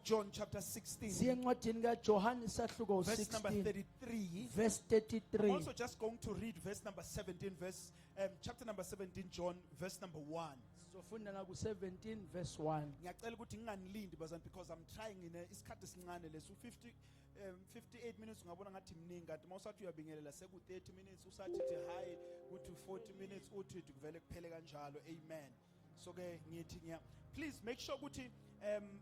John chapter 16, Encwadini kaJohane isahluko verse number 16 33. verse I'm 33. also just going to read verse number 17, chapter number 17, John, verse number 1. Sizofunda na ku 17 verse 1. Ngiyacela ukuthi nginganilindi bazana because I'm trying isikhathi esincane leso 58 minutes ungabona ngathi mningi kanti mawusathi uyabingelela seku 30 minutes usathi thi hayi kuthi 40 minutes uthi kuvele kuphele kanjalo. Amen. So ke ngithi please make sure ukuthi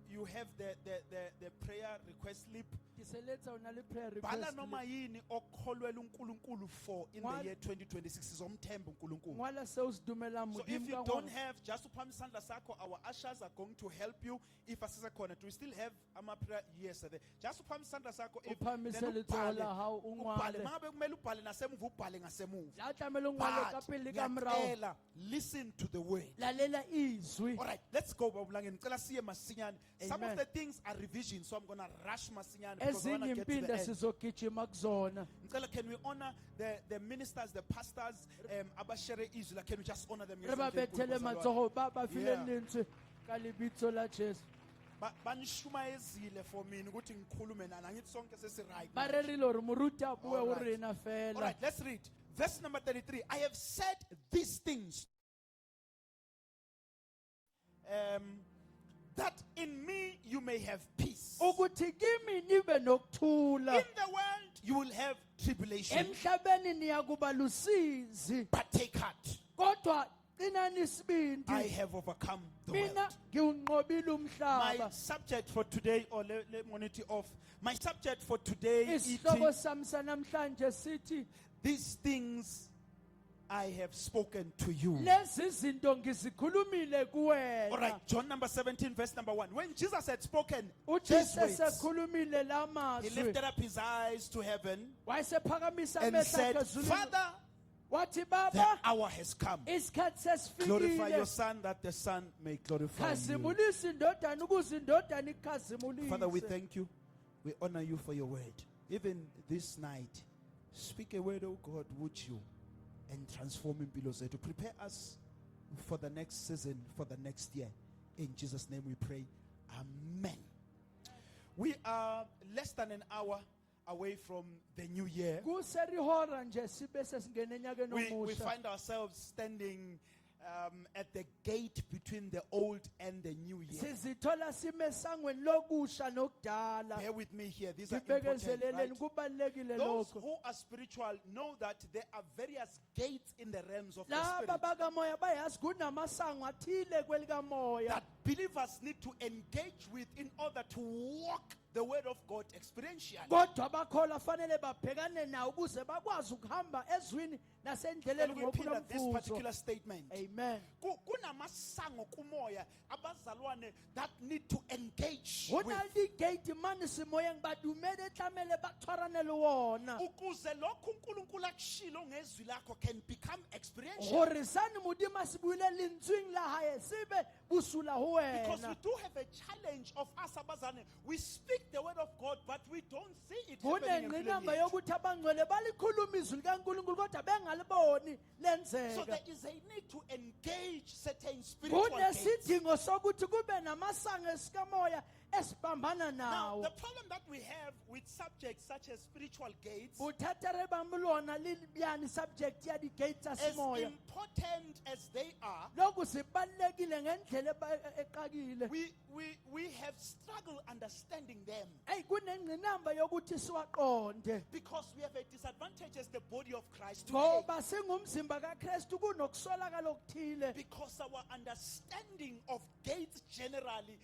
you have the prayer request slip. Diseletsa unale prayer Bhala request. noma yini okholwela uNkulunkulu for in the year 2026 sizomthemba uNkulunkulu. Ngwala sewusidumela So Mudimu if you ka don't have, just uphambi isandla sakho, our ushers are going to help you. If asisekhona, do we still have ama prayer? Yes, there. Just uphambi isandla sakho. If Uphamise then lithola how ubhale, ungwale. mangabe kumele ubhale nasemuva ubhale ngasemuva. La tlamela ungwale ka But pele ka mrao. ngiyacela, listen to the word. Lalela izwi. All right, let's go babulangeni. Ngicela siye masinyane. Some of Amen. the things are revision, so I'm going to rush masinyane because I want Ezinye to get to the impinde end. sizogijima kuzona. Ngicela, can we honor the ministers, the pastors, abashere izwi la, can we just honor them? Reba bethele matsogo ba file Yeah. lentswe ka lebitso la Jesu. banishumayezile for mina ukuthi ngikhulume nani angithi sonke sesi right. Ba rerile hore moruti a bue All o right. rena All fela. right, let's read verse number 33. I have said these things that in me you may have peace. Ukuthi kimi nibe nokuthula. In the world you will have tribulation, Emhlabeni niyakuba lusizi. but take heart, Kodwa qinani isibindi. I have overcome the Mina world. ngiwunqobile My umhlaba. subject for today, or let monitor off. My subject for today is Isihloko sami sanamhlanje sithi these things I have spoken to you. lezi zinto ngizikhulumile All kuwena. right, John number 17, verse number 1. When Jesus had spoken these uJesu words, esekhulumile la he mazwi lifted up his eyes to heaven wayesephakamisa and amehlo said, akhe ezulwini. Father, Wathi the baba hour has come. isikhathi Glorify your sesifikile. Son, that the Son may glorify you. Khazimulisa indodana ukuze indodana Father, we ikhazimulise. thank you. We honor you for your word. Even this night, speak a word, oh God, would you? And transform impilo zethu. Prepare us for the next season, for the next year. In Jesus' name we pray. Amen. We are less than an hour away from the new year. Kuserihora nje sibe sesingena enyakeni We omusha. find ourselves standing at the gate between the old and the new year. Sizithola sime esangweni lokusha nokudala. Bear with me here. These are important. Sibekezeleleni Right? kubalekile Those lokho. who are spiritual know that there are various gates in the realms of the Laba spirit bakamoya bayazi kunamasango athile kwelikamoya. that believers need to engage with in order to walk the word of God experientially. Kodwa abakholwa fanele babhekane nawo ukuze bakwazi ukuhamba ezwini nasendleleni Can we repeat this ngokulomfuzo. particular statement? Amen. Kunamasango kumoya abazalwane that need to engage with Unali gate mani simoya ngibadumele tlamele bathwaranele wona. ukuze lokhu uNkulunkulu akushilo ngezwi lakho can become experiential. Gore sane modimo sibule lentsweng la hae sibe busula ho Because we wena. do have a challenge of us abazane. We speak the word of God, but we don't see it happening in Kunengqinamba empilweni yethu. yokuthi abangcwele balikhuluma izwi likaNkulunkulu kodwa bengaliboni So lenzeka. there is a need to engage certain spiritual gates. Kunesidingo sokuthi kube namasango esikamoya esibambana Now, nawo. the problem that we have with subjects such as spiritual gates, Buthatere bamlona lilibiyani subject ya di gates as asimoya. important as they are, Lokhu sibalekile ngendlela eqakile. we have struggled understanding them Hey kunengqinamba yokuthi siwaqonde. because we have a disadvantage as the body of Christ today. Ngoba singumzimba kaKristu kunokusolakala okuthile. Because our understanding of gates generally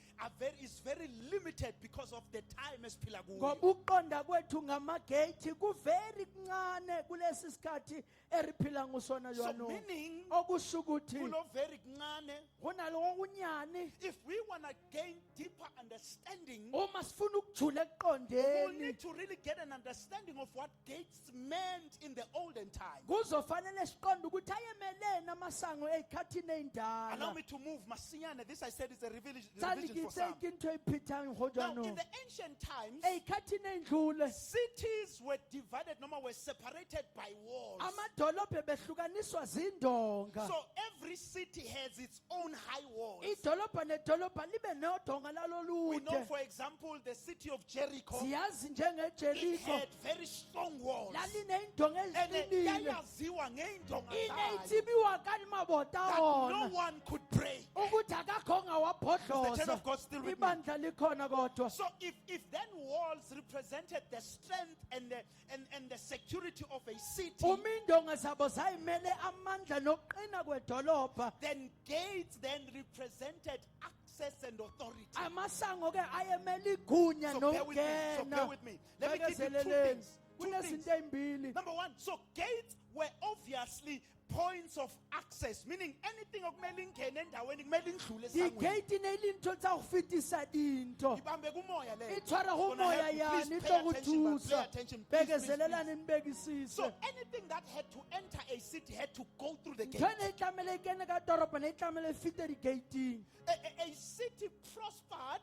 is very limited because of the time esiphila kuyo. Ngoba ukuqonda kwethu ngamagate kuveri kuncane kulesi sikhathi eriphila ngusona So jwano. meaning, Okusho ukuthi kulo very kuncane, kunalo okunyani if we want to gain deeper understanding, uma sifuna ukujula we ekuqondeni need to really get an understanding of what gates meant in the olden time. kuzofanele siqonde ukuthi ayemelene amasango ezikhathini Allow ezindala. me to move masinyane. This I said is a revision Tsali for some. ke into ephithang Now, hojano. in the ancient times, Ezikhathini endlule cities were divided, were separated by walls. amadolobhe behlukaniswa zindonga. So every city has its own high walls. Idolobha nedolobha libe nodonga lalo We know, kude for example, the city of Jericho, siyazi it njengejeriko had very strong walls. laliney'ndonga And eziqinile yayaziwa ngey'ndonga zayo ineyitsibiwa kalimabota that no ona one could break. ukuthi akakho The church ongawaphodloza of God still with me. ibandla likhona kodwa So if then walls represented the strength and the security of a city, uma iy'ndonga zabo zayimele amandla nokuqina kwedolobha then gates then represented access and authority. amasango-ke ayemele igunya So bear with me. So bear nokungena with me. Let me give you two bekezeleleni things. Two things. kunezinto ey'mbili Number one, so gates were obviously points of access, meaning anything okumele ingene endaweni kumele indlule esangweni. digate neyilintho tsa go fetisa dinto Ibambe kumoya le. e tshwara go Gonna moya help you. yana e Please tlo pay go attention, but pay thusa attention. Please, please, please. bekezelelane nibekisise So anything that had to enter a city had to go through the gate. ntho e ne e tlamele e kene ka toropo ne e tlamele e fete digateng A city prospered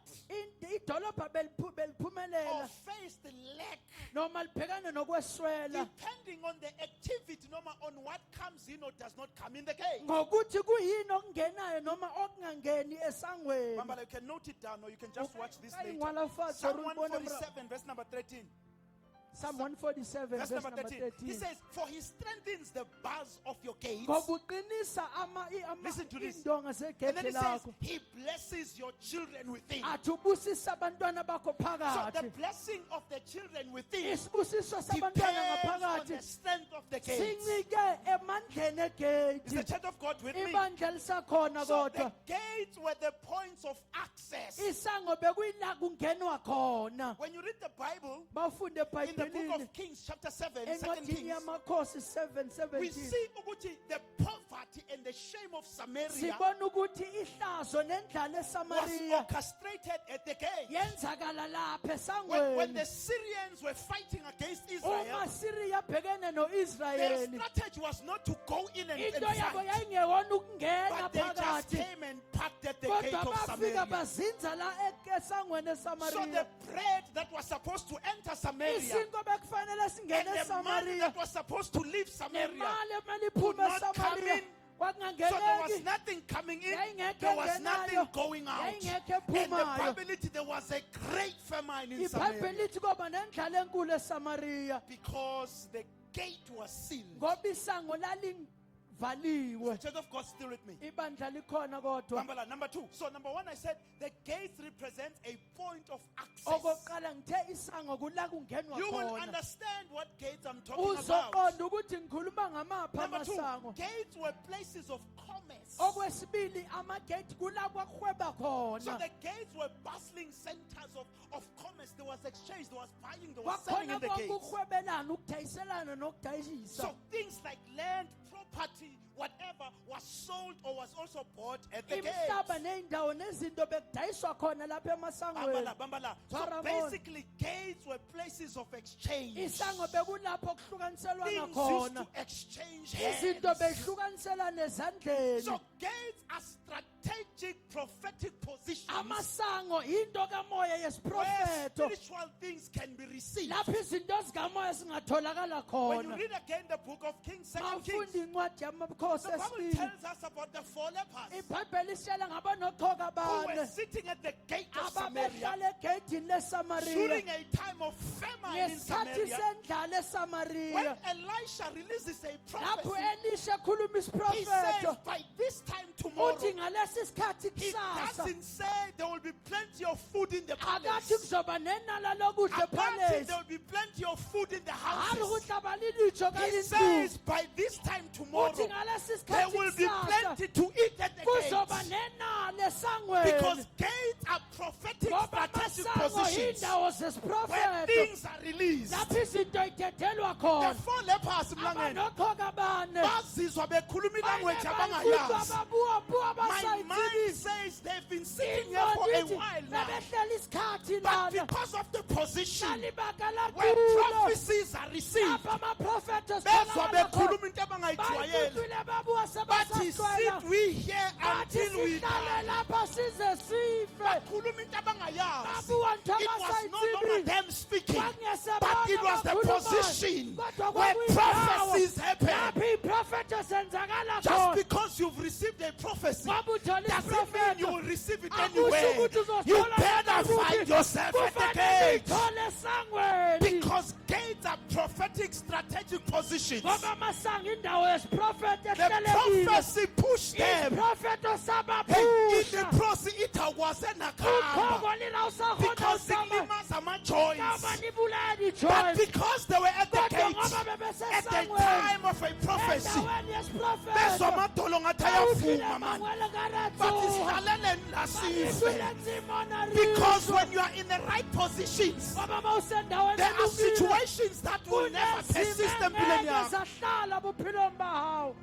idolobha or beliphumelela faced lack noma liphekane nokweswela depending on the activity, no matter on what comes in or does not come in the gate. ngokuthi kuyini okungenayo noma okungangeni esangweni Mambala, you can note it down or you can just watch this later. Ingwala fatshe, Psalm re bone mora- 147, verse number 13. Psalm 147 Verse verse number number 13. He 13 says, for he strengthens the bars of your gates. ngobuqinisa Listen to this. indonga And then zegede he says, lakho he blesses your children within. athi ubusisa abantwana bakho So the phakathi blessing of the children within isibusiso sabantwana depends on ngaphakathi the strength of the gates. sincike emandleni Is the egedi church of God with me? ibandla lisakhona So the kodwa gates were the points of access. isango bekuyila kungenwa khona When you read the Bible, bafunde in the book ebhayibhelini of Kings, chapter 7, 2 encwadini Kings, yamakhosi we 7:17 see ukuthi the poverty and the shame of Samaria sibona ukuthi ihlazo nendlala was esamariya orchestrated at the gate. yenzakala lapha When the esangweni Syrians were fighting against Israel, umasiriya abhekene their no-israyeli strategy was not to go in and into yabo fight, yayingekona ukungena but they just phakathi came and parked at the gate kodwa of bafika Samaria. bazinza la esangweni So the esamariya bread that was supposed to enter Samaria isinko bekufanele and singene the money esamariya that was supposed to leave Samaria, nemali emele could iphume not come esamariya in. So there was kwakungangeneki nothing coming in, Yayingekho there was nothing engenayo, going out. yayingekho And the ephumayo. probability there was a great famine in Samaria ibhayibheli lithi koba nendlala enkulu esamariya because the gate was sealed. ngoba isango lalivaliwe The church of God still with me. ibandla likhona kodwa Number two. So number one, I said the gates represent a point of access. okokuqala ngithe isango kula kungenwa You will khona understand what gates I'm talking about. uzoqonda ukuthi ngikhuluma ngamaphi Number two, amasango gates were places of commerce. okwesibili amagate kula kwakuhweba So khona the gates were bustling centers of commerce. There was exchange, there was buying, there was selling kwakhona in the gates. kokuhwebelana ukudayisela nokudayisa So things like land, property, whatever was sold or was also bought at the gates. imihlaba ney'ndawo nezinto bekudayiswa khona lapha emasangweni Bambala, bambala. So Paramount. basically, gates were places of exchange. isango bekulapho kuhlukaniselwana Things used khona to exchange izinto hands. behlukaniselana ezandleni So gates are strategic prophetic positions amasango into kamoya where yesiprofeto spiritual things can be received. lapho izinto zikamoya zingatholakala When you khona read again the book of Kings, 2 mawufunda Kings, incwadi yamakhosi the Bible esibili tells us about the four lepers ibhayibheli isitshela ngabanogqoka who were bane sitting at the gate of Samaria ababehlala egeyidini lesamariya during a time of famine in ngesikhathi Samaria. sendlala When esamariya Elisha releases a lapho prophecy, elisha ekhuluma he says isiprofeto by this time tomorrow, uthi ngalesi sikhathi he kusasa doesn't say there will be plenty of food in the akathi palace. kuzoba nenala lokudla Akathi ephalesi there will be plenty of food in the hayi houses. ukuthi abalilitsho He kalindlu says by this time tomorrow, uthi ngalesi there sikhathi will be kusasa plenty to eat at the kuzoba gates. nenala esangweni Because gates are prophetic ngoba strategic amasango positions yindawo where zesiprofeto things are released. lapho izinto ithethelwa The khona four lepers mlangeni abanogqoka bane bazizwa bekhuluma ilanguage abangayazi abangayazi. ababuwabuwa My mind basayithini says they've been sitting here for a ingqondo while ithi now. bebehleli isikhathi But lana because of the position lalibaka where latulo prophecies are received, lapho amaprofeto bezwa sitholakala khona bekhuluma into abangayijwayeli. bayithuthwile babuwa But he sebasaswela sit we here bathi until we sihlale die. lapha size sife Bakhuluma into abangayazi. babuwa nto It was no longer abasayithini them speaking, Kwakungese but it bona was the bakhulumayo. position Kodwa where kwakuyindawo prophecies happen. lapho iprofeto zenzakala iyakhala Just khona because you've received a prophecy ngoba uthola doesn't mean isiprofeto you will receive it akusho anywhere. ukuthi You uzothola better ukuthi find yourself at the kufanele gate. uyithole esangweni Because gates are prophetic strategic positions. ngoba amasango indawo yesiprofeto The ehlelekile prophecy pushed them. isiprofeto Hey, in the sabaphusha process, it was a nakamba. ukhoko lila usakhona Because usama signimas are my choice. kama nibulaya But di-joint because they were at the kodwa gate, ngoba at the bebesesangweni time of a prophecy, endaweni yesiprofeto bezwa amadolo ngathi ayavuma, awuphile man. mangwele But karatsuha isihlalele nasife. Isule nzima Because nariswa when you are in the right positions, ngoba mawusendaweni there are elungile situations that will never persist empilweni ngeke yakho. zahlala buphilweni bahawu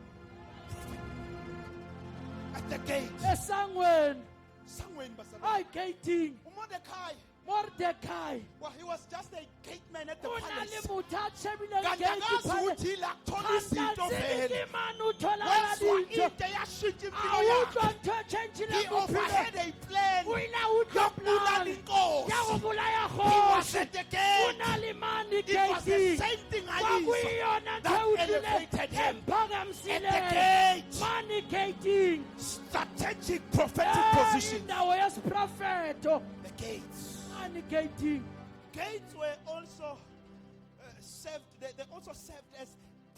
At the gate. esangweni Sangweni basana. ayi-gating uMordecai, Mordecai well, he was just a gate man at the unale palace. muthu atshebile Kanti ngegate akazi phale ukuthi ila kuthola izinto angatsiki vele. imani utholakala Wezwa linto into yashintsha impilo awutsho yakhe. ntho etshentshile He buphilo overheard a plan uyila utlwa yokubulala plan inkosi. yakubulaya He was kgoši at the gate. unale imani It was the gating same thing I kwakuyiyona that ntho elevated utlile him. emphakamisile At the gate. money gating Strategic prophetic position. indawo yesiprofeto The gates. money gating Gates were also served. They also served as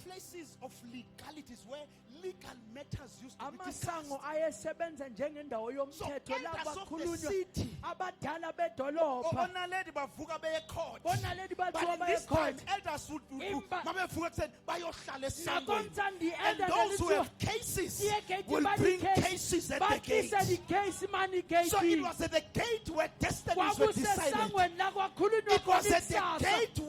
places of legalities where legal matters used to be discussed. amasango ayesebenza njengendawo So yomthetho elders lapho of the bakhulunywa city, abadala bedolobha onaledi bavuka beye court. bonaledi But bathiwa in this time, bayekhona elders would Imba- mabevuka kuseni bayohlala esangweni. nakomthandi And elder those who nalithiwa have cases iyegate will bring cases at the gate. batlise dicase money So it gating was at the gate where destinies were decided. kwakusesangweni la kwakhulunywa It was khona at the ikusasa gate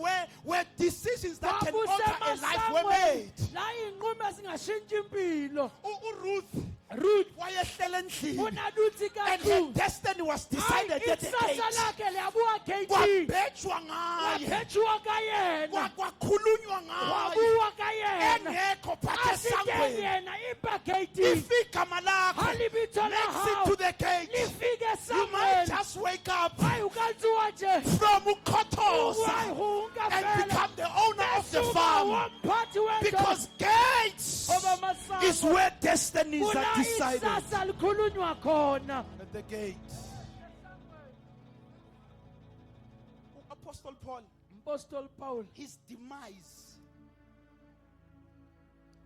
where decisions that can alter a life were kwakusemasangweni made. la iy'nqumo ezingashintshi impilo uRuth ruth wayehlele endlini unaluthi and her kakhulu destiny was decided at the ikusasa gate. lakhe liyabuwa gating Kwabhejwa ngaye, kwaphetshwa kayena kwakhulunywa ngaye, kwabuwa kayena engekho phakathi asiteni esangweni. yena iba gating If igama lakho halibitho makes it lahawu to the gate, lifike you might esangweni just wake up hayi ukantsiwa nje from ukhotoza wayihunga and fela become the owner of the farm. womphathi wendoda Because gates oba is masango where destinies kula are decided. isasa likhulunywa khona At the gate. Apostle Paul, Apostle Paul his demise,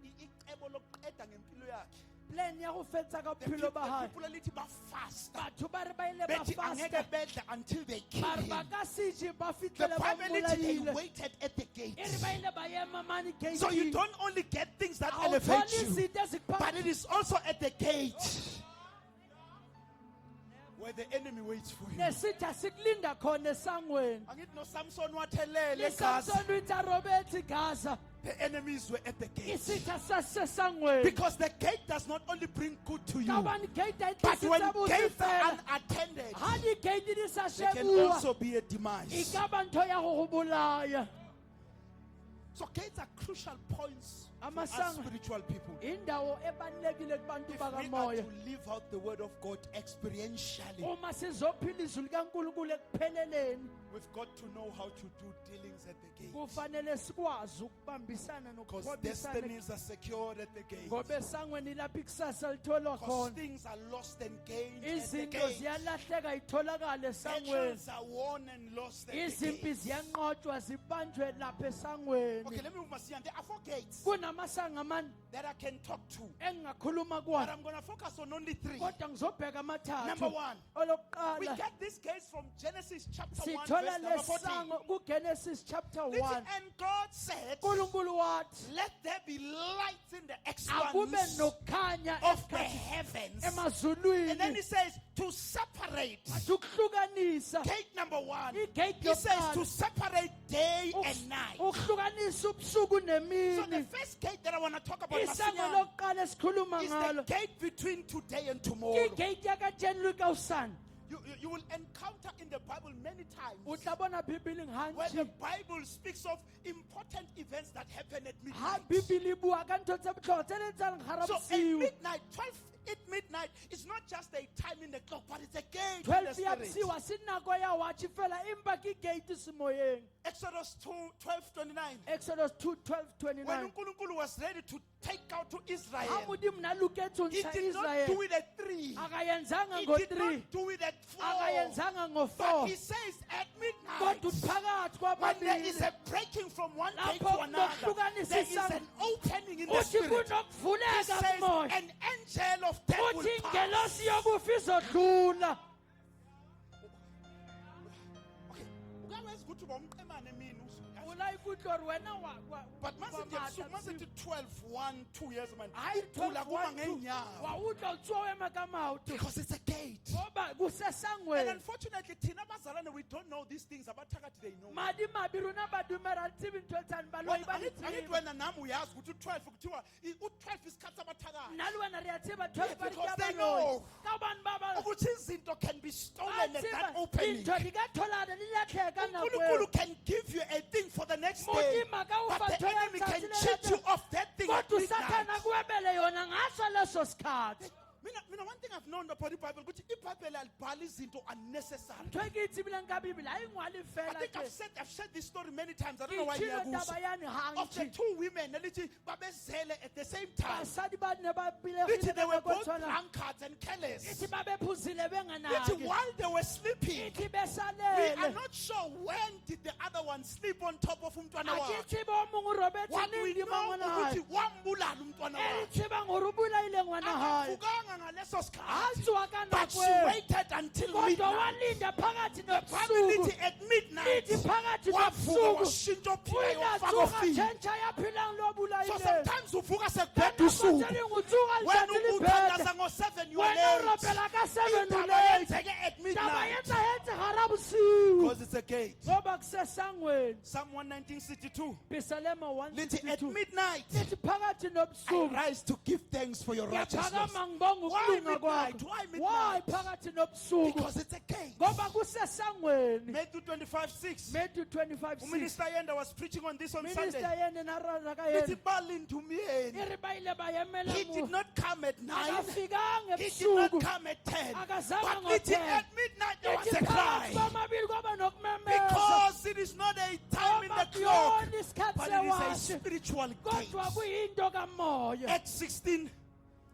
icebo lokuqeda ngempilo yakhe. plan ya go fetsa ka The bophelo ba hae people lithi bafasta. batho ba re ba ile ba Bethi angeke fasta bedla until they kill ba re him. ba ka sije ba The fitlhele ba Bible lithi they mmolaile waited at the gate. e re ba ile ba ema money gating So you don't only get things that Awutholi elevate you, izinto ezikupha- but it is also at the gate where the enemy waits for you. nesitha sikulinda khona esangweni Angithi no Samson wathelele eGaza. lisamson uthi arobethi gaza The enemies were at the gate. isitha sasesangweni Because the gate does not only bring good to you, kabani gate but when ayitlisitsa gates are fela unattended, ha di-gate di sa there can shebuwa also be a demise. e ka ba ntho ya go go bolaya So gates are crucial points for us Amasango. spiritual people. indawo ebalulekile kubantu If we are bakamoya to live out the word of God experientially, uma sizophila izwi likankulunkulu ekupheleleni we've got to know how to do dealings at the gate. kufanele sikwazi ukubambisana Because nokuqobisana destinies are secured at the gate. ngoba esangweni lapho ikusasa litholwa Because khona things are lost and gained at the izinto gate. ziyalahleka itholakala esangweni Battles are won and lost at the izimpi gate. ziyanqotshwa zibanjwe lapha esangweni Okay, let me move my seat. There are 4 gates kunamasango amane that I can talk to. engingakhuluma But kuwona I'm going to focus on only 3. kodwa ngizobheka amathathu Number 1. We olokuqala get this case from Genesis chapter 1 sithola verse number 14. lesango kugenesis chapter 1 Listen, and God said, unkulunkulu wathi let there be lights in the akube expanse nokukhanya of the esikhathi- heavens. emazulwini And then he says, to separate. athi ukuhlukanisa Gate number 1. igate He says yokuqala to separate day and night. ukuhlukanisa ubusuku So the nemini first gate that I want to talk about isango Masinyane, lokuqala esikhuluma is the ngalo gate between today and tomorrow. igate yakatsheni lukawusana You will encounter in the Bible many times tla bona Bibeleng where the hantle Bible speaks of important events that happen at ha midnight. Bibele e bua ka ntho tse botlhokwa tse di etsahalang gare So at bosiu midnight, 12 at midnight, it's not just a time in the clock, but it's a gate in the 12 ya spirit. bosiu a se nako ya watch fela empa ke gate semoyeng. Exodus 2:12-29. Exodus 2:12, When 29. Unkulunkulu was ready to take out to Ha Israel, modimo na loketse ho he ntsha did not Israel do it at 3. akayenzanga He ngo did 3 not do it at 4. akayenzanga ngo But 4 he says at kodwa midnight, phakathi when there is kwababili a breaking from one gate Lapho to another, there is kunokuhlukanisisa- an opening in the uthi spirit. He kunokuvuleka says kumoya an angel of death will uthi pass. ingelosi yokufa izodlula. Okay, ukwazi ukuthi uba umqemane mina uzwe. Ula ikuthi uri wena But masithi 12, 1, 2 years man. hayi Ukhula kuma ngenyawo. wawudla uthiwa wema kamawuthi Because it's a gate. ngoba And kusesangweni unfortunately, thina abazalwane, we don't know these things. Abathakathi they know. madi mabi rona badumela tsibi ntho tsane baloi ba di Angithi tsibi wena nami uyazi ukuthi u-12 kuthiwa u-12 isikhathi sabathakathi. nna le wena re a tseba 12 ba di Because ka they baloi know. ka hobane ba ba Ukuthi izinto can be stolen ba at that tseba opening. dintho di ka tholana di latlheka ka nako eo. uNkulunkulu can give you a thing for the next day, Modimo a ka o fa but the ntho ya enemy can letsatsi le cheat you latela. of that thing at kodwa midnight. sathana kuwebele yona ngaso leso sikhathi. Mina, one thing I've known about the Bible, ukuthi iBhayibheli alibhali izinto unnecessary. ntho e ke e tsibileng ka bibele ha e ngwale I fela think ke I've shared this story many times. I ke don't know why itshilo ngiyakuso. taba yane Of the hantši two women, elithi babezele at the same time. basadi ba ne ba Lithi pilegile they ka were nako e both tshwanang. drunkards and careless. Ithi ba bephuzile Lithi benganaki while they were sleeping, ithi we are besalele not sure when did the other one sleep on top of umntwana a ke wakhe. tsebe o mongwe o robetse What we neng know di ngwana ukuthi wambulala umntwana e re wakhe. tsebang gore o bolaile ngwana hae Akafukanga ngaleso ha sikhathi. tsoa ka But she nako e waited until kodwa midnight. walinda phakathi Bible nobusuku lithi at midnight lithi phakathi wavuka nobusuku washintsha o ophila ile a wafaka tsoga ofile. tshentsha ya phelang lo So bolaile sometimes uvuka sekubheda Nako usuku. tse dingwe o tsoga When letsatsi le uthandaza phete ngo-7 you are wena o late. ropela ka 7 Indaba ulate yenzeke at taba midnight. etsahetse gara bosiu Because it's a gate. ngoba kusesangweni Psalm 119:62. pisalema Lithi at 162 midnight lithi phakathi I nobusuku rise to give thanks for your righteousness. ngiyaphakama ngibonga Why ukulunga midnight? kwakho Why why midnight? phakathi nobusuku Because it's a gate. ngoba kusesangweni Matthew 25:6. Matthew 25:6 Minister Yenda was preaching on this on minister Sunday. yene na rana ka Lithi yena balinde umyeni. e re ba ile ba emela He did mo not come at 9. akafikanga He did not ebusuku come at 10. Akazama But ngo lithi 10. at midnight there was lithi a phakathi cry. kwamabili kwaba nokumemeza Because it is not a time in ngoba the clock, kuyona isikhathi but it is a sewashi spiritual gate. kodwa kuyinto kamoya Acts 16,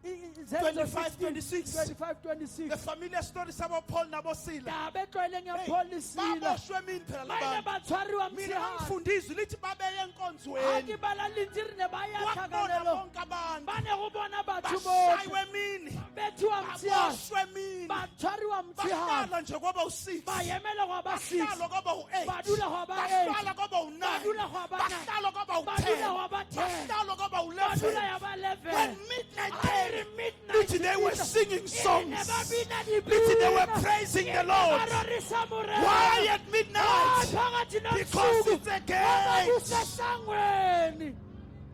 Izenzo 25-26. 25-26 the familiar stories about Paul Nabosila. taba etlwaele ngepaul le sila Baboshwe mina phela ba ile labantu. ba tshwariwa Mina motshehare ngifundizwe lithi babeye ha enkonzweni. ke bala lentsi re ne ba ya Wakubona tlhakanelo bonke abantu. ba ne go bona batho Bashaywe botlhe mini. bethiwa motshehare Baboshwe mini. ba tshwariwa motshehare Bahlala nje kwaba u-6. ba emela go ba 6 Bahlala kwaba u-8. badula go ba 8 Bahlala kwaba u-9. badula go ba 9 Bahlala kwaba u-10. badula go ba 10 Bahlala kwaba badula u-11. ya ba 11 When midnight ha re came, midnight lithi they were singing songs. ne ba bina Lithi they were dipina praising the Lord. ba rorisa morena Why at midnight? phakathi Because nobusuku it's a ngoba gate. kusesangweni.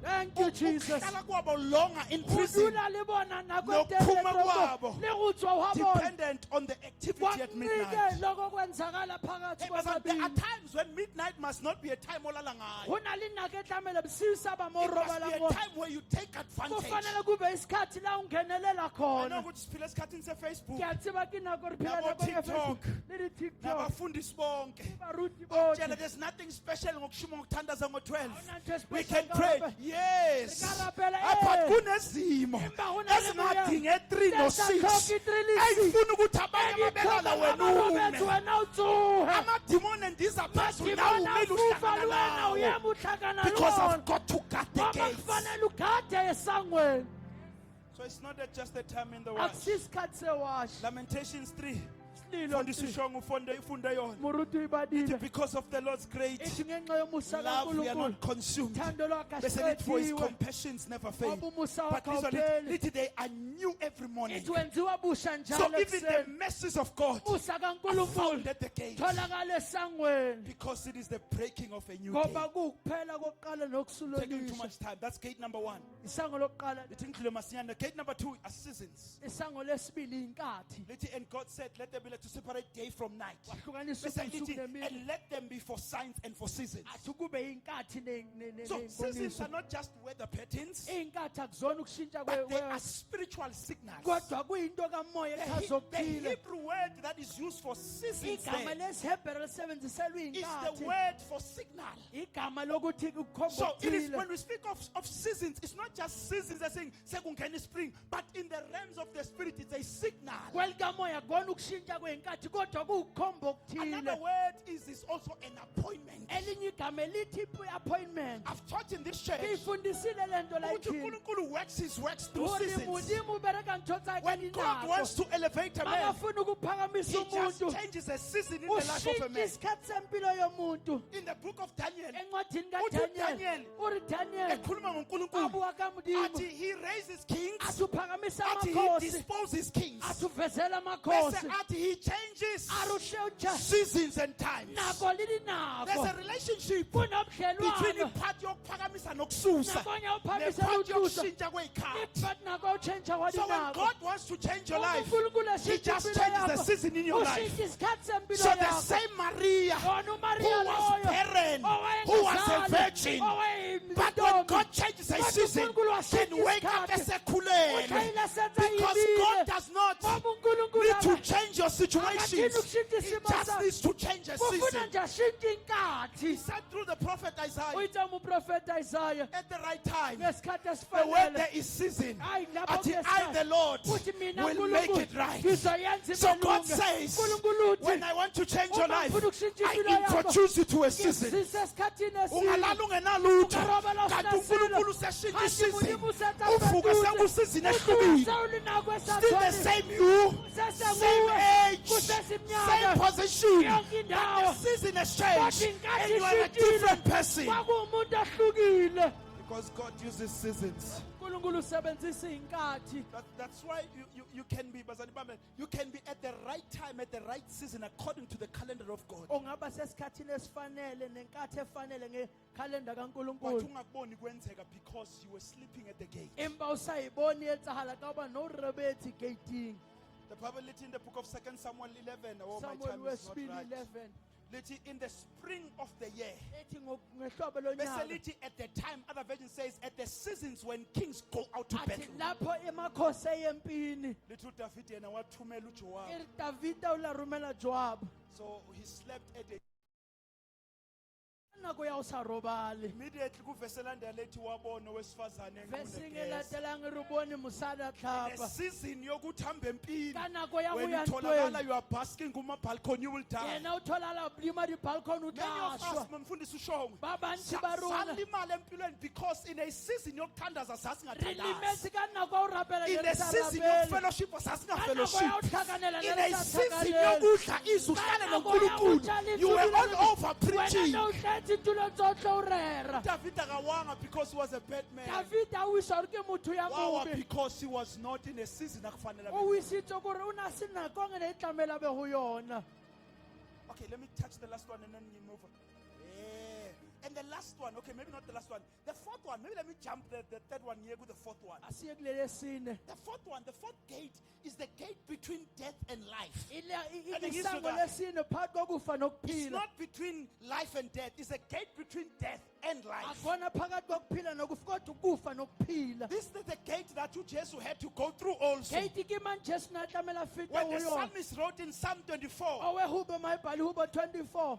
Thank you, Jesus. Ukuhlala kwabo longer in Go prison, dula le bona nako e nokuphuma telele kwabo, le go tswa wa bona dependent on the activity at midnight. kwanike loko kwenzakala phakathi Hey, but there are kwababili times when midnight must not be a time olala ngayo. go na le nako e tlamele bosiu sa ba mo It must be robalang a gona time where you take advantage. kufanele kube isikhathi la ungenelela I know khona ukuthi siphila esikhathini se-Facebook, ke a tseba ke nako re phela Nabo nako ya TikTok. Facebook le di-tiktok nabafundisi bonke. baruti Tshela, botlhe there's nothing special ngokushuma ngokuthandaza ngo-12. Awuna nto We special can pray. ka Yes. Re ka rapela, But eh. kunezimo Empa ho na le ezingadinge 3 no-6. Zingahlokhi 3 le 6. Ayifuna ukuthi abanye babelala wena ume. wena utsuhe Amadimoni endiza phezulu nawe madimona umile afufa uhlangana lwena nawo. uyema uhlangana Because lona I've got to guard the ngoba gates. kufanele ugade esangweni So it's not just a time in the watch. akusisikhathi sewashi Lamentations 3. sililo Mfundisi ushongo ufunde yona. muruti uyibadile Because of the Lord's great ithi ngenxa yomusa love, we are kankulunkulu not consumed. thando Bese lithi, for his lwakasiqediwe compassions never fail. ngoba umusa But wakhe this one, awupheli lithi, they are new every morning. ithi wenziwa busha So njalo even the ekuseni mercies of God musa are kankulunkulu found at the gate. tholakala esangweni Because it is the breaking of a new ngoba day. kuwukuphela kokuqala Taking too nokusulonisha much time. That's gate number 1. isango lokuqala Lithi ngidlule masinyane. Gate number 2 are seasons. isango lesibili inkathi Lithi, and God said, let there be light. to separate day from night. wahlukanisa Bese ubusuku lithi, nemini and let them be for signs and for seasons. athi kube inkathi So seasons ney'mboniso are not just weather patterns, iy'nkathi akuzona ukushintsha but they are kwe spiritual signals. kodwa kuyinto kamoya The echazokuphila Hebrew word that is used for seasons igama there lesihebhere lisebenziselwa is the iy'nkathi word for signal. igama lokuthi kukhomba So it is okuthile when we speak of seasons, it's not just seasons as saying sekungena spring, but in the realms of the spirit, it's a signal. kwelikamoya kona ukushintsha kwey'nkathi kodwa kuwukukhomba Another okuthile word is also an appointment. elinye igama elithi appointment I've taught in this church ngiyifundisile le nto ukuthi layithini uNkulunkulu works his works through uri seasons. modimo ubereka ntho tsa When God wants to elevate a man, makafuna ukuphakamisa he just umuntu changes a season in the life of a ushintsha man. isikhathi sempilo yomuntu In the book of Daniel, encwadini uthi kadaniel uDaniel uri daniel ekhuluma ngoNkulunkulu abuka kamudimo athi he raises kings, athi uphakamisa athi he amakhosi disposes kings, athi uvezela bese amakhosi athi he changes ari ushintsha seasons and times. nako lili There's nako a relationship between kunobudlelwano iphathi yokuphakamisa nokususa nakonye uphakamisa nephathi utusa yokushintsha kwey'khathi. iphathi nako utshintsha So when walinako God wants to change your life, uNkulunkulu he eshintsha just impilo changes the yakho season in your life. ushintsha isikhathi sempilo So the yakho same Maria wona who umaria was loyo barren, who was a virgin, but when God changes a season, can wake up esekhulelwe. Because God does not need to change your situations. He just needs to change a ufuna season. nje ashintshe inkathi He said through the prophet Isaiah, uyitsa umuprofeta isaya at the right time, ngesikhathi the word esifanele there is season. Hayi, lapho Until I, kuyesikhathi. the Lord, uthi mina will make uNkulunkulu it right. ngizoyenza So God ibe says, lunge. uNkulunkulu uthi when I want to change your uma life, ngifuna ukushintsha I impilo yakho, introduce you to a season. ngisise esikhathini eside Ungalala ungenalutho, Ungarobela kanti usinasilo. uNkulunkulu seshintsha Kanti isizini. uMudimu usethatha Uvuke eduze. sekusizini Uthi ehlukile. sewulinako Still the esathweni. same you, Sesenguwe. same age, Kusesimnyama. same position. Yonke But the indawo. season has Kodwa changed inkathi and you are a ishintshile. different person. kwakuwumuntu ehlukile Because God uses seasons. uNkulunkulu usebenzisa iy'nkathi That's why you can be, Bazali Bambe, you can be at the right time, at the right season, according to the calendar of God. ungaba sesikhathini esifanele nenkathi efanele ngekhalenda But kaNkulunkulu ungakuboni kwenzeka because you were sleeping at the gate. empa usayiboni yenzahala kaba norebethi gating The Bible lit in the book of 2 Samuel 11. Oh, my Samuel time is not wesibili right. 11 Lithi in the spring of the year. ethi ngehlobo Bese lonyaka lithi at the time, other version says at the seasons when kings go out to athi battle. lapho emakhosi eyempini Lithi uDavid yena wathumela uJoab. davida ularumela joab So he slept at the nako ya usarobale immediately kuvese landela lethi wabona owesifazane vesinge enqunegesi. latelang re bone mosadi The tlhapa season yokuthi hambe empini. ka nako ya go When ya utholakala ntweng you are basking kuma balcony, you will die. yena o tholala dima dibalcon o Many tla of us, šwa mfundisi uShongwe, ba bantši ba rona salimala empilweni because in a season yokuthandaza re sasingathandazi. limetse ka nako ya o rapela In le a re sa season rapele. yokufellowship Ka nako ya sasingafellowship. o tlhakanela le In re a sa season tlhakanele. yokudla izwi Ka uhlale nako ya go noNkulunkulu. ja le You were tswile all le- over wena preaching. ne o tletse tulo tsotlhe o rera David akawanga because he was a bad man. davida o iswa ke motho ya Wawa mobe because he was not in a season akufanele abe. o isitse kore o na se nakong ne e tlamela be go yona Okay, let me touch the last one and then we move on. Yeah. And the last one, okay, maybe not the last one. The fourth one, maybe let me jump the third one here with the fourth one. a se kulele sine The fourth one, the fourth gate is the gate between death and life. ile And isango ngizwe kahle. lesine phakathi kokufa It's nokuphila not between life and death, it's a gate between death and life. akhona phakathi kokuphila nokufa kodwa ukufa nokuphila This is the gate that Jesus had to go through also. gate ke man jesu na tlamela feta When go the yona psalmist wrote in Psalm 24, owe hube maibhali hube 24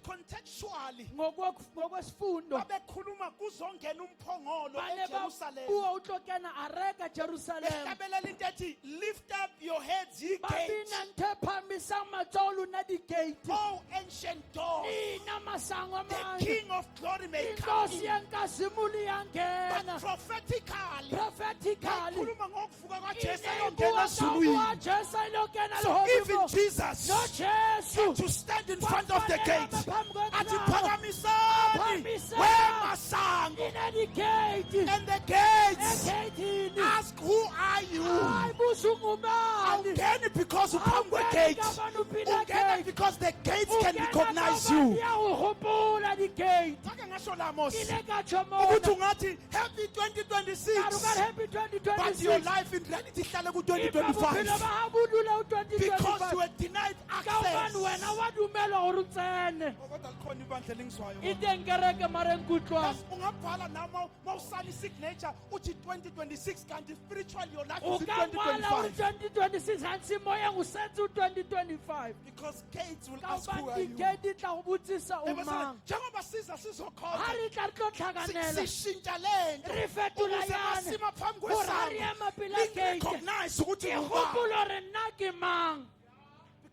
contextually, ngokwesifundo babekhuluma kuzongena umphongolo bane eJerusalem. babuwa utlokena areka jerusalem Behlabelela into ethi, lift up your heads, ye gates, babina ntho e phamisang matsoho lona di-gate O ancient doors. nina masango The amane King of glory may come inkosi in. yenkazimuli But yangena prophetically, prophetically bakhuluma ngokuvuka kwaJesu inebuwa eyongena kabuwa ezulwini. jesu ayilokena So even leholibo Jesus nojesu to stand in front of the Kwafanele gate abe phambi athi kweqhawe. phakamisani Phakamisani. wema masango. inedikhethi And the gates ekhethini ask, who are you? hayi buza ungubani Awungeni because uphambi Awungeni kwegate. kabani uphila Ungena gate. because the gates can Ungena recognize ngoba you. iyawuhubula digate Ake ngasho la Mos. inekatsho Ukuthi mona ungathi happy 2026. karuka happy But your 2026 life in reality ihlale ku Ipa bophelo 2025. ba hao bo dula ho Because you 2025 were denied ka hobane access. wena wa dumelwa hore o tsene Oh, kodwa likhona ibandla elingiswayo. e teng kereke mare nkutlwang Yes, ungabhala now mawusala isignature uthi 2026 kanti spiritual your life o is in ka ngwala hore 2025. 2026 hansi moyeng o setse o 2025 Because gates will ka ask who hobane are you. dikedi tla go botsisa o Ebese mang njengoba siza ha sizokhona re tla re tlo tlhakanela sishintsha lento re fetola ukuze yana masima phambi gore ha re kwesango ema pela gate recognize ukuthi ke ungubani. gopola hore nna ke mang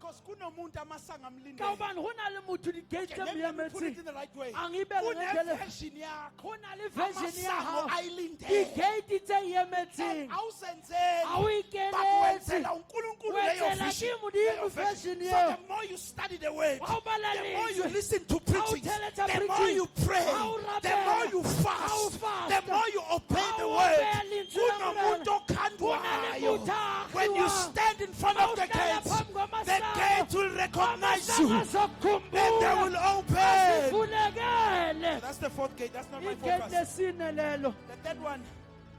Because kunomuntu amasanga ka amlindele. hobane go na le motho dikate Okay, tse let me put it moemetseng in the right way. ang ibele ngendlela Version yakho. go na le version ya Amasango gago ayilindele. dikate tse emetseng Awusenzeli. a o But ikeletse wenzela uNkulunkulu Wenzela leyo vision. ke Modimo Leyo vision. version So eo. the more you study the word, Ga o bala the more you lentswe, listen to ga o preaching, theletsa the more preaching, you pray, ga o the rapela, more you ga o fast, fasta, the more you obey ga the o word. obey lentswe la Kunomuntu Modimo. okhandwayo. Kuna le motho a When you akgiwang. stand in front Ga of o the hlala gates, phambi the kwamasango, gate will recognize you amasango and they azokukhumbula, will open. asivulekele. That's the fourth gate. That's not my Igate focus. lesine lelo The third one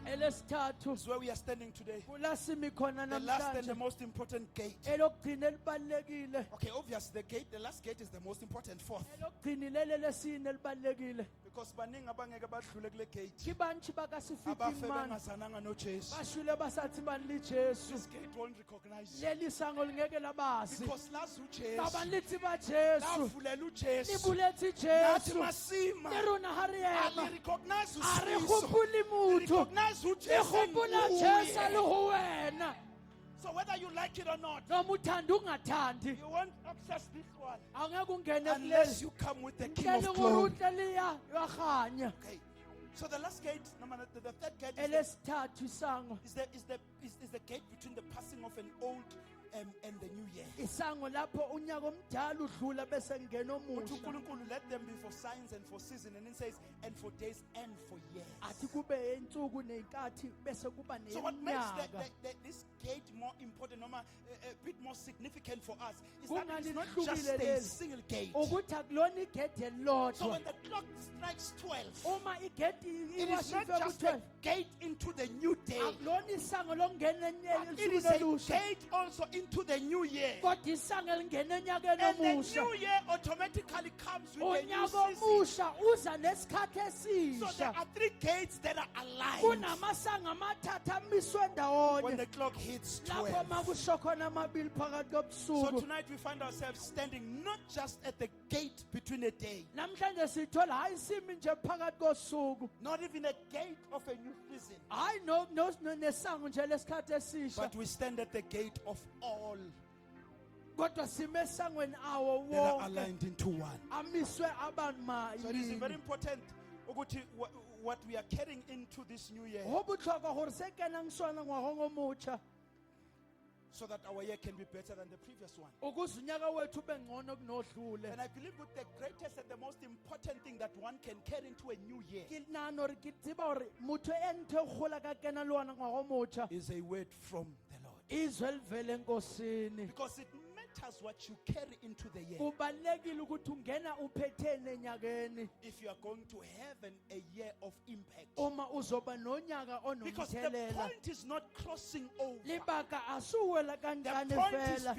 elesithathu is where we are standing today. kulasimi khona The last and the namhlanje most important gate. elokugcina elibalulekile Okay, obviously the last gate is the most important. Fourth. elokugcina ilele lesine elibalulekile Because baningi abangeke badlule kule gate. ke bantši ba ka se fete Abafe mane bengazananga noJesu. ba šwile ba sa tsebang le jesu This gate won't recognize you. le lisango lengeke la base Because lazi ka uJesu. bane le tseba jesu Lavulela le uJesu. buletse Nathi jesu masima. le rona ga re ema Ali recognize a re usizo. gopole motho Recognize e uJesu. gopola jesu le go wena So whether you like it or not, no mothandi ungathandi you won't access this one a ngeke ungene unless kuleli you come with the King ntle of le gore o Glory. tle le ya ganya Okay. So the last gate, the third gate elesithathu isango is the gate between the passing of an old and the new year. isango lapho unyaka omdala udlula bese ngena Uthi omusha uNkulunkulu, let them be for signs and for season, and it says and for days and for years. athi kube insuku nenkathi bese kuba So what makes neminyaka this gate more important, a bit more significant for us, is that Kungani it's not lihlukile just a leli? single gate. ukuthi akulona igedi So elilodwa when the clock strikes 12, uma igedi it is not iwashife just a ku-12 gate into the new day, akulona isango lokungena but it esukwini is a elusha gate also into the new year. kodwa isango elingena enyakeni And the omusha new year automatically comes with a new unyaka season. omusha uza nesikhathi So there esisha are three gates that are aligned kunamasango amathathu amiswe when ndawonye the clock hits lapho 12. makusho khona amabili phakathi So kobusuku tonight we find ourselves standing not just at the gate between a day, namhlanje sithola hayi simi nje phakathi kosuku not even a gate of a new season, hayi nesango nje lesikhathi esisha but we stand at the gate of all kodwa sime esangweni awo that are wonke aligned into one. amiswe abantu So it is very mayini important ukuthi what we are carrying into this new year, go botlhokwa gore se kenang sona ngwagong o motsha so that our year can be better than the previous one. ukuze unyaka wethu ube ngcono kunodlule And I believe with the greatest and the most important thing that one can carry into a new year ke nagana gore ke tseba gore motho e ntho e gola ka kena le ona ngwago motsha is a word from the Lord. izwe livele enkosini Because it matters what you carry into the year. kubalulekile ukuthi ungena uphetheni enyakeni If you are going to have a year of impact. uma uzoba nonyaka Because the onomthelela point is not crossing over. libaka asuwela The kancane point is fela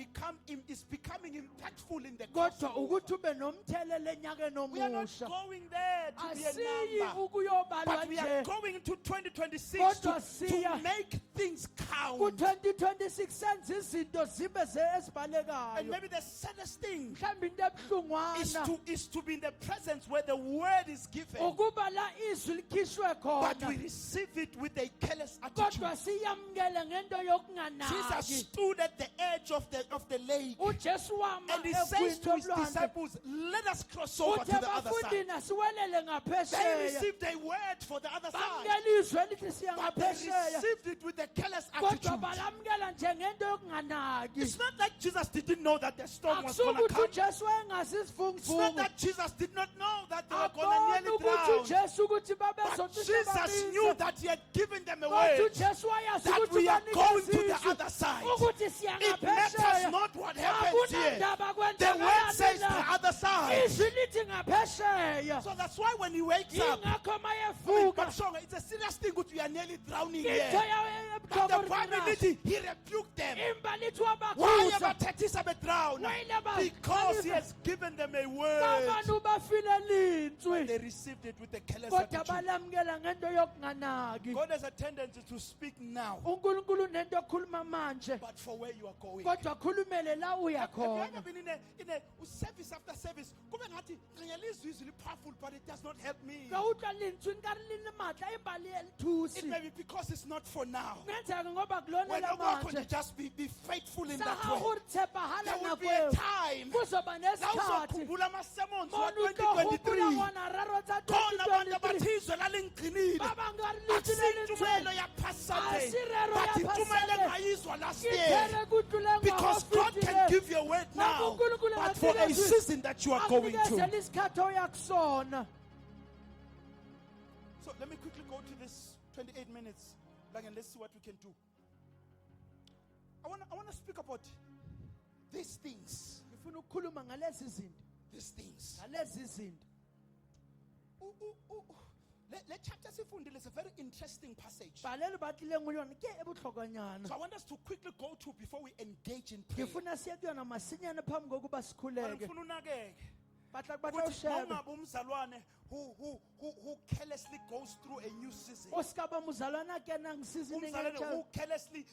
becoming impactful in the kodwa crossover. ukuthi ube nomthelela enyakeni We are not omusha going there to be a asiyi number. ukuyobalwa But we are nje going into 2026 Kodwa to siya make things count. ku-2026 senza izinto zibe And ezibhalekayo maybe the saddest thing mhlawumbe into ebuhlungwana is to be in the presence where the word is given, ukuba la izwi likhishwe but we khona receive it with a careless attitude. kodwa siyamukele ngento Jesus yokunganaki stood at the edge of the lake, ujesu wama and And he says to his disciples, let us cross over to uthe the other side. bafundini asiwelele They ngaphesheya received a word for the other side. bamukela izwi elithi siya But they ngaphesheya received it with a careless kodwa attitude. balamukela njengento yokunganaki It's not like Jesus didn't know that the storm was going to akusukuthi come. ujesu wayengazi It's not isivunguvungu that Jesus did not know that they were akoni going to nearly ukuthi drown. ujesu ukuthi But babezocishe Jesus knew babize that he had given them a kodwa word ujesu wayazi that ukuthi we are going to the banikeza other side. ukuthi siya It matters ngaphesheya not what happens here. akunandaba The word says the kwenzakalani other side. izwi lithi ngaphesheya So that's why when he wakes up, ingakho but mayevuka sure, it's a serious thing that we are nearly drowning into here. But the Bible yabuthoko he rebuked them. imba lithi Why wabakhuza ever Tetisa be drowned? Because he has given them a word. abantu bafile lintswi They received it with a careless kodwa attitude. balamukela ngento yokunganaki God has a tendency to speak now, unkulunkulu unento yokukhuluma manje but for where you are going. kodwa khulumele la uya Have you ever khona been in a service after service? Kube ngathi, ngiyalizwa izwi li powerful, but it does not help me. ka utlwa lentswi nkare le le matla empa le It lithusi may be because it's not for now. ngenzeka ngoba kulona When la you go, manje just be faithful in sa that gago way. re tshepahala There will nako be a eo time. kuzoba Now nesikhathi uzokhumbula ama-sermons mona utlo gopola wa-2023. ngwana raro tsa Khona abantu 2023 abathi izwe lalingqinile. ba bang ka re letswi le Akusintumelo lentswe ya-past Sunday, Asirero but ya intumelo Sunday. engayizwa last ke year. there kutluleng Because God can give you a word now, but for a season that you are going akunikeze through. lesikhathi oya kusona So let me quickly go to this 28 minutes, and let's see what we can do. I want to speak about these things. ngifuna ukukhuluma ngalezi zinto These things. ngalezi zinto Le chapter sifundile is a very interesting passage. bhalelo batlileng go yona ke e botlhokanyana So I want us to quickly go to before we engage in prayer. ngifuna siye kuyona masinyane phambi kokuba Mara sikhuleke ngifuna unakeke batla ukuthi ushebe noma umzalwane who carelessly goes through a new season. osikaba muzalwane akena ngisizini Umzalwane who ngentsha carelessly,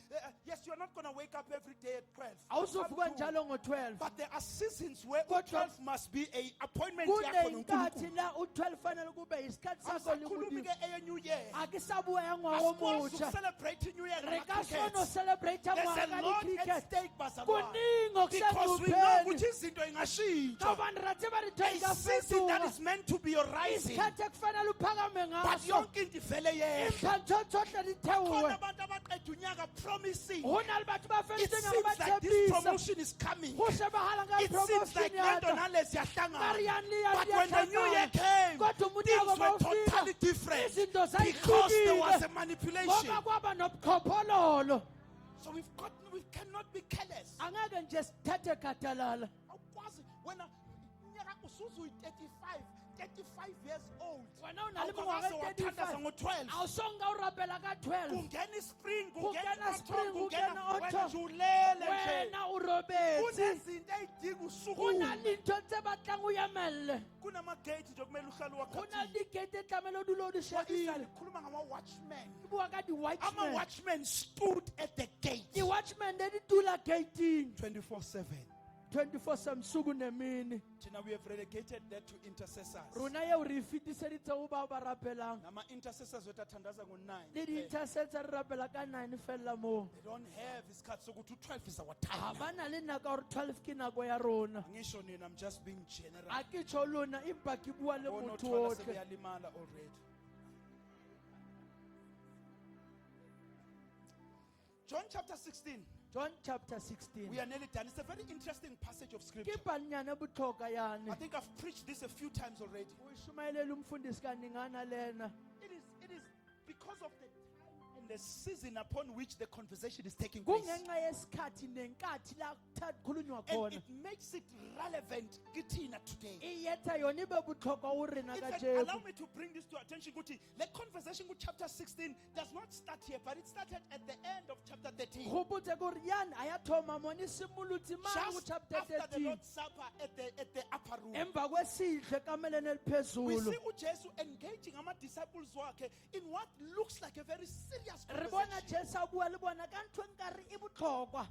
yes, you're not going to wake up every day at 12. awuzovuka Some do. njalo ngo-12 But there are seasons where Kodwa- 12 must be a appointment yakho kuneyinkathi noNkulunkulu. la u-12 fanele kube isikhathi sakho Awusakhulumi lingudimo ke eye-new year. akisabuya engwawo Asikwazi omutsha ukucelebrate new year re ka ngama-crickets. sona celebrate There's ngwaga a ka lot at di-cricket stake, bazalwane. kuningi Because we know okusengcupheni ukuthi izinto ingashintsha. ngoba ndirate baritho A season that ingafetuka is meant to be your rising. isikhathi ekufanele uphakame But ngaso yonke into ivele yehle. imphanto tsohle di Khona theowe abantu abaqeda unyaka promising. go na le batho ba It feletseng seems ba like this tshepisa promotion is coming. go shebahala ka It seems like promotion lento yaka nale ziyahlangana. Marian le ya But when the new year came, kodwa umunyaka things were mawufika totally different. izinto Because there was a zayihlukile manipulation. ngoba kwaba nobuqhophololo So we cannot be careless. angeke nje sithathe gadalala Awukwazi wena unyaka usuzu uyi-35 years old. wena una le Awukwazi mengwaga wathandaza 35 ngo-12. awusonga urapela ka 12 Kungena ispring, Kungena kungena spring, autumn, kungena kungena wena autumn. nje ulele nje. wena urobetse Kunezinto ey'dinga usuku. gona lentho tse batlang o yamelele Kunama-gate nje okumele uhlale gona uwakhathile. digate e tlamele o dule o di Kodwa shebile khuluma ngama-watchmen. ke bua ka di-watchmen Ama-watchmen stood at the gate di-watchmen ne di dula gating 24/7. 24 samsuku nemini Thina we have relegated that to intercessors. rona eo re e fetiseditse go bao ba rapelang Nama-intercessors wethu athandaza ngo-9. le di-intercessor re rapela ka 9 felela moo They don't have isikhathi sokuthi u-12 is our ga time. ba na le naka gore 12 ke nako ya rona Angisho nina, I'm just being general. a ke tsho lona empa ke bua le Bona motho uthwala otlhe sebeyalimala already. John chapter 16. John chapter 16 We are nearly done. It's a very interesting passage of scripture. ke palinyane botlhoka yane I think I've preached this a few times already. o shumaelele umfundisi kaningana lena It is because of the time and the season upon which the conversation is taking place. kungenxa yesikhathi nenkathi la kukhulunywa And khona it makes it relevant kitina today. iyetha yona ibe botlhokwa o rena In ka fact, jeku allow me to bring this to attention. Kuti, the conversation with chapter 16 does not start here, but it started at the end of chapter 13. go botse kore yane a ya thoma mone simolotse mane go Just chapter after the 13 Lord's Supper at the upper room. emva kwesihle kamelene We eliphezulu see uJesu engaging ama-disciples wakhe in what looks like a very serious re bona conversation. jesu a bua le bona ka ntho e nkare e botlhokwa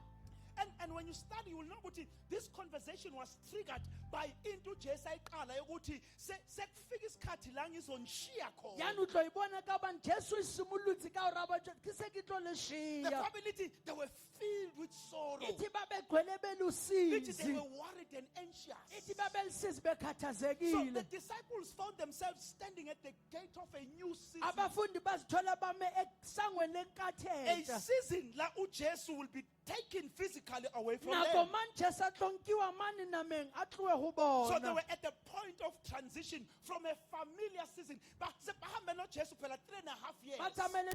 And when you study, you will know that this conversation was triggered by into Jesai Kala yokuthi sekufika isikhathi la ngizonshiya khona. yani o tlo e bona ka bang Jesu e simolotse ka gore ba ke se ke tlo le The shia family, they were filled with sorrow. ithi ba begcwele They belusizi were worried and anxious. ithi ba belusizi So the bekhathazekile disciples found themselves standing at the gate of a new season. abafundi bazithola bame esangweni A lenkathetsha season la uJesu will be taken physically away from nako them. mane Jesu a tlonkiwa mane nameng a tloe go So they bona were at the point of transition from a familiar season. But se bahambe no Jesu phela 3.5 years. ba tsamaile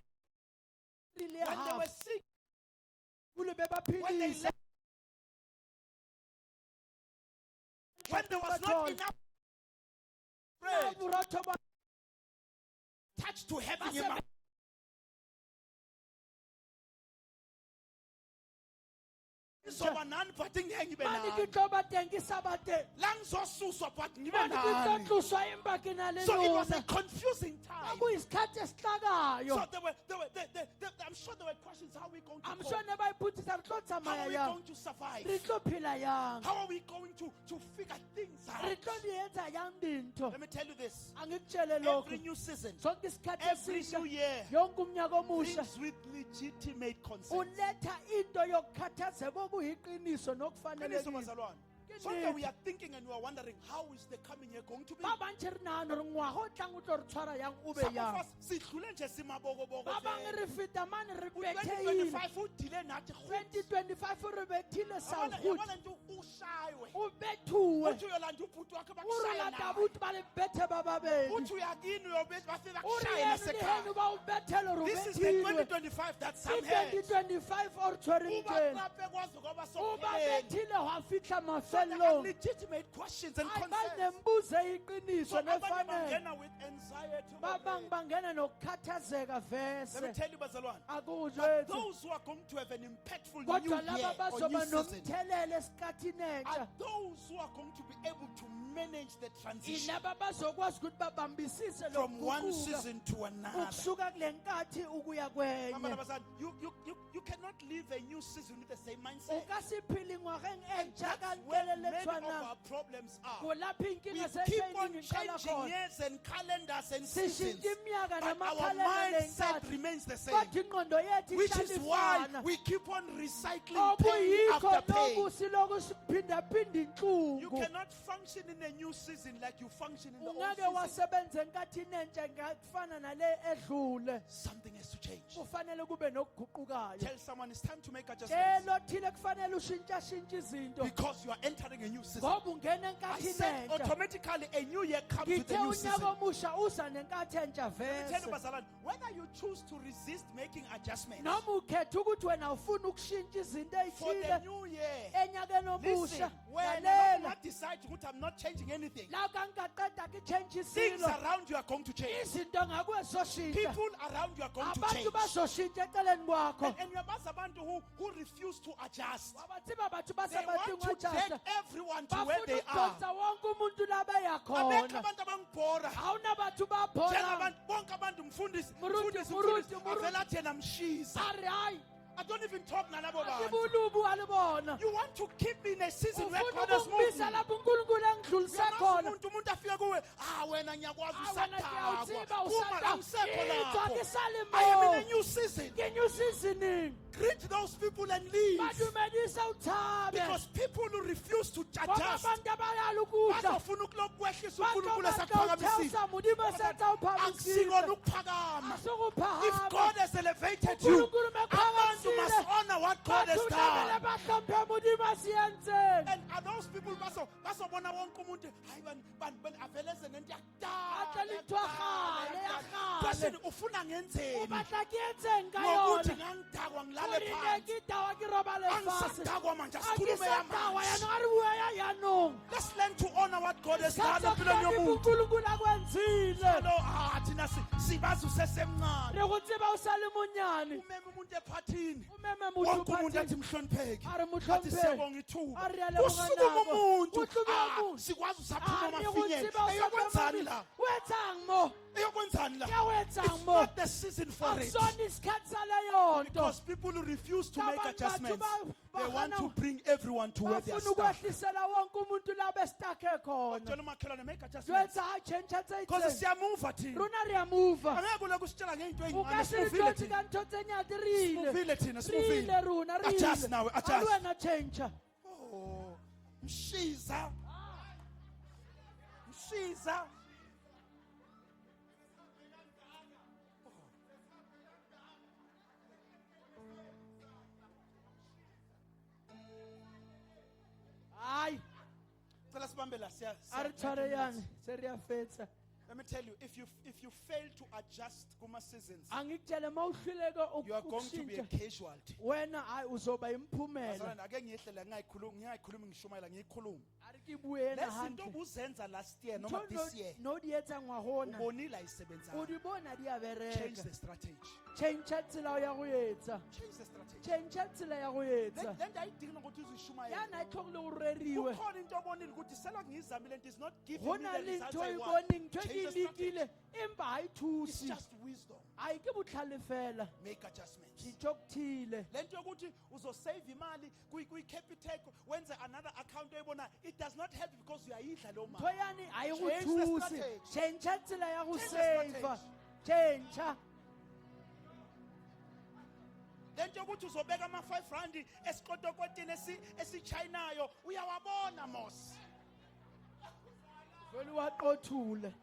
When they were sick, bule be when they baphilisa left, when there was not enough bread borotho ba attached to having Base- a mouth. So banani but ngibe mane ke nani. tlo ba teng ke sa ba teng La ngizosuswa but ngibe mane ke tlo nani. tloswa empa ke na le So it was a lona confusing time. kuyisikhathi esihlakayo So I'm sure there were questions. How are we going to I'm cope? sure ne ba iphutisa re tlo How tsamaya are we yang going to survive? re tlo phela yang How are we going to figure things re out? tlo di etsa yang dintho Let me tell you this. angikutshele Every lokhu new season, sonke isikhathi every esisha new year yonke umnyaka omusha brings with legitimate consent. uletha into yokukhathazeka okuyiqiniso nokufanele Qiniso bazalwane. Sometimes we are thinking and we are wondering, how is the coming year going to be? ba bantši re nagana gore ngwaga o tlang o tlo re tshwara yang o be Some of yang us sidlule nje simabokoboko ba bangwe vele. re feta mane re betheile 2025 udile nathi goed. 2025 re bethile sa Yabona good yabona nje ushaywe. o bethuwe Uthi uyolanda ubhuti wakhe o re bakushaya lata naye. buti ba le bethe ba babedi Uthi uyakini uyobese bafike o re bakushaya ene le nasekhaya. heno ba o bethele gore o This is the bethilwe 2025 that ke some had. 2025 o re tshwereng tjena Ubatrape kwazi ngoba o ba sokupheleni. bethile go a fitlha So there are mafelong legitimate questions and ba concerns. nembuzo eyiqiniso So abanye nefanele bangena with anxiety. ba bangwe bangena nokukhathazeka Let me vese tell you, bazalwane. akuzwe But those who are going to have an impactful new kodwa year laba or new bazoba season nomthelelo esikhathini are entsha those who are going to be able to manage the transition ilaba bazokwazi ukuthi babambisise from one lokuguquka season to another. ukusuka kule nkathi ukuya Mama, kwenye Bazalwane, you cannot live a new season with the same o mindset. ka se phele ngwageng e ntšha ka That's where ntlele le many of tshwanang our problems are. go lapha We inkinga keep on seseningi changing khona years and calendars and seasons, sishintsha iminyaka but our namakhalenda mindset lenkathi remains the same. kodwa ingqondo yethu Which is why ihlala we keep on recycling ifana pain okuyikho after pain. lokhu silokhu siphindaphinda You inhlungu cannot function in a new season like you function in the old ungeke season. wasebenza enkathini entsha ngakufana nale edlule Something has to change. kufanele kube nokuguqukayo Tell someone it's time to make adjustments tshelo thile kufanele ushintshashintshe izinto because you are entering a new season. ngoba ungena I enkathini said entsha automatically a new year comes with ngithe a new unyaka season. omusha uza nenkathi entsha Let me tell you, vese Bazalwane, whether you choose to resist making adjustments noma ukhetha ukuthi wena ufuna ukushintsha izinto for the ey'thile new year, enyakeni listen, omusha when you lalela not decide ukuthi I'm not changing anything, la kangaqeda ke change things isilo around you are going to change. izinto ngakuwe zoshintsha People around you are going to abantu change. bazoshintsha eceleni kwakho And you have abantu who refuse to adjust. wabatsiba bathu They basabadinga want to take ujaja everyone to where bafuna they are. ukudonsa wonke umuntu la beya Abekho khona abantu abangibhora. awunabathu babhola Njengabantu bonke abantu mfundisi Muruti, mfundisi muruti, mfundisi muruti. avela athi yena mshiza. ari hayi I don't even talk nalabo bantu. ibulubu alibona You want to keep me in a season where ufuna God has moved me. ukungibisa lapho unkulunkulu engidlulise Uyamazi khona umuntu afika kuwe, wena ngiyakwazi wena ngiyawutsiba usadakwa. Uma awusekho idwa lapho. kisale I am in mo a new season. ke new seasoning Greet those people and leave. badumedisa uthabe Because people who refuse to ngoba adjust abantu abayala ukudla bazofuna ukulokhu kwehlisa uNkulunkulu bazobatla esakuphakamisile. utheusa mudimo esetha uphakamisile Akusikona ukuphakama. If asukuphahama God has elevated you, unkulunkulu abantu must mephakamisile honor what God has bathunamele done. bahlophe mudimo asiyenzeni And are those people bazobona wonke umuntu hayi bani aveleze ngento atlela ithwahale yakudala. Question yahale ufuna ngenzeni? ubatla kuyenzeni Ngokuthi kayona ngangidakwa ngilale phansi. urinekitawa kirobale fasi Angisadakwa manje asikhulume akisadakwa yamanje. yano ngari buya yanong Let's learn to honor what God has done empilweni satsokhlonipha yomuntu. unkulunkulu akwenzile Lo thina sibazi usesemncane. re go tseba o sa le monyane Umeme umuntu ephathini. umeme Wonke umuntu motho athi mhlonipheke. Ari Athi mhlonipheke. siyabonga ithuba. Ari yale Usukuma mnganakho. umuntu. Uhluphe munhu. sikwazi usaphuma Ani amafinyela ukuthi eyokwenzani la wenzang mo? eyokwenzani la Yawenzang it's mo? not the season for it Akusona isikhathi saleyo nto. because people who refuse to make Abantu adjustments they want bahana- to bring everyone to where they are Bafuna stuck. ukwehlisela wonke umuntu la bestakhe khona. Tshela umakhelwane make adjustments Jwetsa ha change because tse siyamuva thina rona re a move. angeke ulokhu usitshela ngey'nto O ka ey'ncane se re simuvile tlotse thina ka ntho tse nyate re ile. simuvile thina Re simuvile ile rona re adjust ile. nawe A le adjust wena change. oh mshiza mshiza Hayi, cela sibambe la a re tshware yana, se re a fetsa. let me tell you if you fail to adjust kuma seasons Angikutshele mawuhluleka you are going to be a ukushintsha. casualty Wena hayi uzoba imphumela. Azalwane, ake ngiyehlele ngingayikhulumi ngishumayela ngiyikhuluma A re ke bue ena lezinto hantle. obuzenza last year noma this year No di etsa ngwahona. ubonile O ayisebenzanga di bona di a change bereka. the strategy Change tsela ya go etsa. change the strategy Change tsela ya go etsa. lento ayidingi nokuthi uzishumayele Yana e tlhogile go reriwe. kukhona into obonile ukuthi sela ngiyizamile and it's not giving Go me na the le results ntho I e want boneng, ntho e change ke the e strategy lekile, empa ha e it's thuse. just wisdom Hayi ke botlhale fela. make adjustments Dintho kuthile. lento yokuthi uzosave imali kwi-capitec wenze another account oyibona it does not help because uyayidla leyo Ntho mali yani ha e go Change the thuse. strategy. Change tsela ya go Change the save. strategy. Change. lento yokuthi uzobeka ama-5 rand esiqotokotini esitshayinayo uyawabona mos Vele waqothule.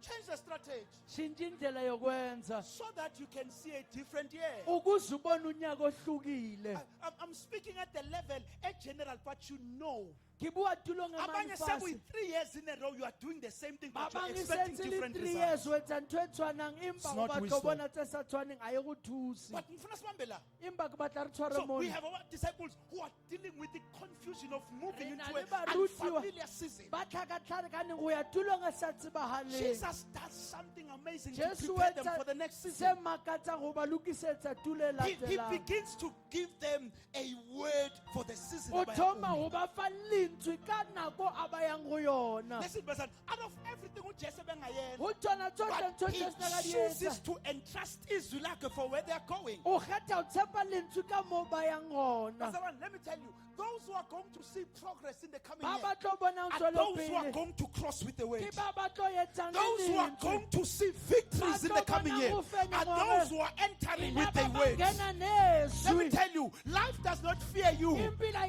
change the strategy Shintsha indlela yokwenza. so that you can see a different year Ukuze ubone unyaka ohlukile. I'm speaking at the level a general but you know Ngibua tulo abanye ngemanifasi. sekuyi 3 years in a row you are doing the same thing but you're Babang expecting isentse different 3 results years wetsa ntho e tshwanang empa It's o not batla wisdom. o bona tse sa tshwaneng a e go thuse. but ngifuna sibambe la Empa ke batla re tshware so we mona. have our disciples who are dealing with the confusion of moving Re into na le an barutiwa. unfamiliar season Ba tlhakatlhakaneng go ya tulong e sa tsebagaleng. Jesus does something amazing to Jesu prepare them etsa for the next se season. makatsang go ba lokisetsa tulo e He latelang. begins to give them a word for the season. O about thoma Umi. go ba fa lentswe ka nako a ba yang go yona. Listen, brother, out of everything Jesse bengayenza, Go tsona tsohle but ntho he tse se na ka di chooses etsa. to entrust Israel for where they are going. O kgetha go tshepa lentswe ka moo ba yang gona. Brother, let me tell you, those who are going to see progress in the coming Ba year ba tlo bonang are those who are tswelopele. going to cross with the weight. Ke ba ba tlo etsang Those who are lentswe. going to see victories in the coming year are those who are entering with the weight. Let me tell you, life does not fear you,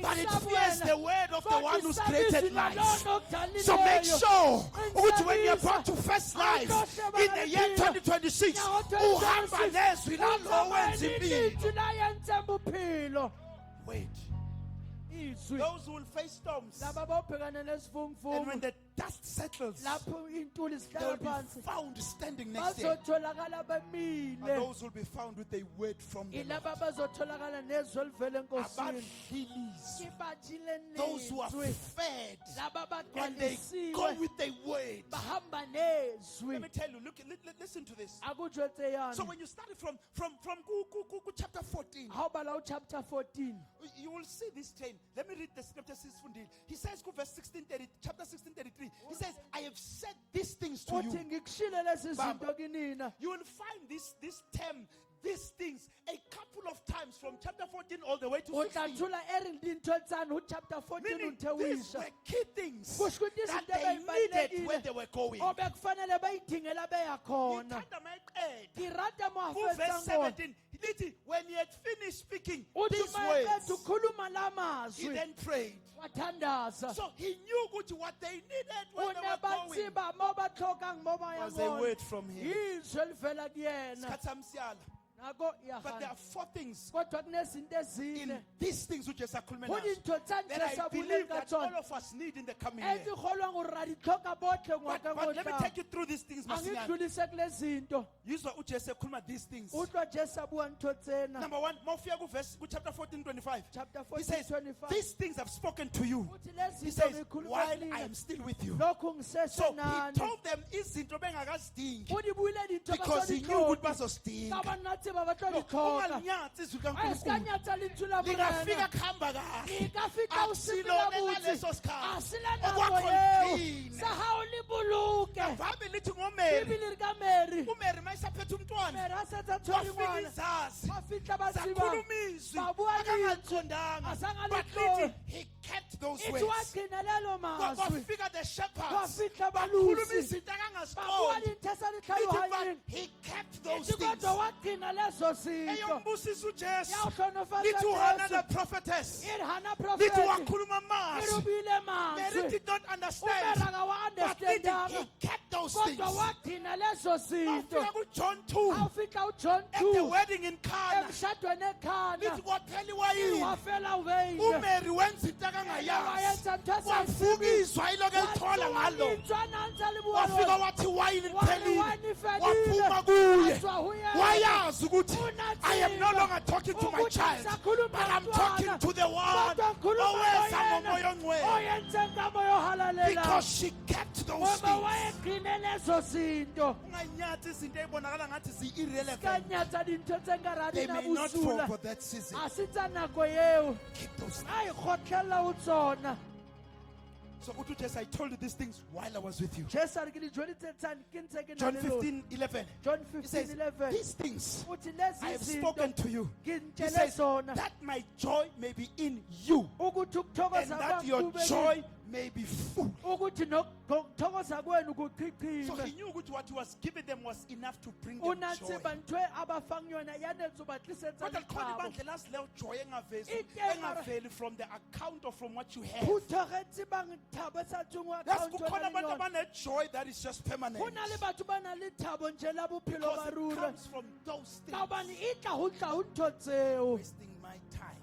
but it fears the word of the one who's created life. So make sure ukuthi when you're about to face life in the year 2026, uhamba nezwi lalo wenza impilo. Wait. izwi Those who will face storms, laba bobhekana and when nesivunguvungu the dust settles, lapho intuli they zihlala will be phansi found standing next year. bazotholakala And bemile those will be found with a word from the ilaba Lord. bazotholakala nezwi olivele enkosini Abadlilizi, kibajile those who are nezwi fed laba and they go bagcwalisiwe with the word. bahamba Let nezwi me tell you, look, listen to this. akujwetse So yana when you start it from chapter 14, ha o bala uchapter 14 you will see this chain. Let me read the scripture. He says, verse 16:30, chapter 16:33. He says, "I have said these things to uthi you." ngikushile lezi Baba. zinto kinina You will find this term, these things, a couple of times from chapter 14 all the way to o 16. tla thola e re dintho tsane ho chapter 14 Meaning, o these were theoisa key things kusho ukuthi that izinto they needed ebeyibalulekile when they were going. o bekufanele bayidingela beya khona Ngithanda mayiqeda. ke rata mo a Verse fetsa ngona 17, lithi, when he had finished speaking uthi these mayeqeda words, ukhuluma la he mazwi then prayed. wathandaza So he knew what they needed o when they ne were ba going. tseba mo ba tlhokang mo ba yang Was a gona word from him. izwi elivela kuyena Isikhathi samsiyala. nako But there iyahamba are 4 things kodwa kunezinto in ezine these things which are khulume go nazo dintho tsa that ntle I sa believe buleng ka that all tsona of us need in the coming e year. ke kgolwang gore ra di tlhoka botlhe ngwaka But let me ngotlang take you through these things, masinyane. angidlulise kule zinto Yizwa uJesu ekhuluma these things. utlwa jesu abua ntho tsena Number 1, mawufika chapter 14:25. chapter He says, 14:25 "These things I've spoken to you." uthi lezi He zinto says, ngikhuluma "While I kunina am still with you." lokhu So he ngisesenani told them izinto bengakazidingi udibuyile dinto because he knew ukuthi bazozidinga. kabanatse tseba ba tlo di tlhoka ungalinyatsi izwi a likaNkulunkulu ska nyatsa lentswe la lingafika morena kuhamba kahle e ka fika o Akusilona sepela botse ngaleso sikhathi. a sela nako Okwakho eo liqine. sa hao le boloke vambe lithi ngomeri bibili ri ka meri umeri mayisaphethe umntwana meri a setsa tshwere wafika ngwana izazi ba fitlha ba tseba sakhuluma izwi ba bua lentswe akangaliqondanga Asanga but litlolo. lithi he kept those ithi words wagcina lelo mazwi kwafika the shepherds kwafihla bakhuluma balusi izinto babua akangaziqondi dintho lithi but esalitlhalohanyeng he kept those ithi things kodwa wagcina lezo zinto eyombusisa ujesu yawuhlonofasa lithi uhana the Jesu prophetess iri hana lithi profeti wakhuluma iri amazwi ubile Mary mazwi did not understand umeraka but lithi wa-understandanga he kept those things kodwa wagcina lezo zinto afika kuJohn 2 awufika uJohn at the 2 wedding in Cana emshadweni ekhana lithi kwaphela iwayini wafela uveyile uMary wenza into akangayazi wayenza ntho wafukizwa ilokhu elithola ngalo wafika wathi wayini liphelile waphuma kuye wayazi ukuthi I am no longer talking to my child but I'm talking to the one oweza ngomoya ongcwele because she kept those ngoba things wayegcine lezo zinto unganyathi izinto ezibonakala ngathi zi-irrelevant kanyatsa dintho tse nkaradi they na may not fall bosula for that season a se tsa nako eo keep those things a ikgotlhelela ho tsona so uthi ujesu I told you these things while I was with you jesu a re ke di jweditse tsane ke ntse ke na John le lona 15:11 John he says 15:11 these things uthi I lezi have zinto spoken to you ke he ntshele says zona that my joy may be in you ukuthi and ukuthokoza that kwami your kube joy may be full ukuthi nokuthokoza kwenu so he kuchichime knew ukuthi what he was giving them was enough to bring them una joy tseba ntho e a ba fang yona ya netso ba tlisetsa kodwa likhona lethabo ibandla lazileyo joy Ithe engaveli from the account or from what you have phuthogetse bang thabo sa tsweng wa yes account kukhona abantu yona abane-joy that is just permanent go na le batho ba na le thabo nje la bophelo because ba it rona comes from those ka hobane things e tla ho tla ho ntho tseo wasting my time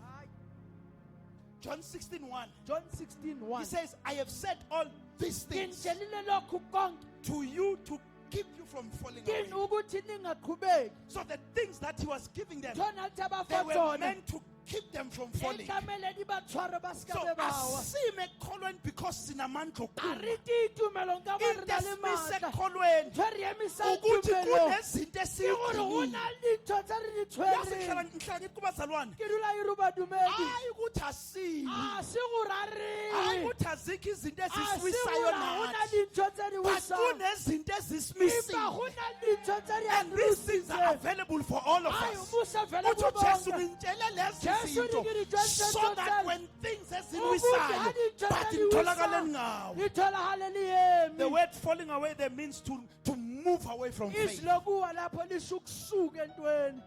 John 16:1 John he 16:1 says I have said all these ke things ntshelile lokhu konke to you to keep you from falling kini away ukuthi ningaqhubeki so the things that he was giving them thona tse ba they fa were tsona meant to keep them from e falling tlamele di ba tshware ba so ska be bawa asime ekholweni because sinamandla a okukhulu re ke itumelong ka ba re na le into maatla ekholweni ntho re emisa ukuthi tumelo kunezinto ke gore go esiyigcinile na le dintho tse re di yasihlala tshwereng ngihlala ngithi kubazalwane ke dula e ruba dumedi hayi ukuthi asimi a se go hayi rareng ukuthi azikho izinto a se ezisiwisayo gora go na nathi dintho tse di but wisang kunezinto empa ezisimisiwe go na dintho tse di and these things are anrisitse available for all of ayi us umusa vele uthi ujesu kubonke ngintshele lezi Jesu zinto ngikiri so Jesu that Jesu. when things ukuthi ezilwisayo ha dintho but tse di ngitholakale wisang ngawo litholakale the liyemi word falling away there means to move away from faith izwi lokuwa lapho lisho ukusuka entweni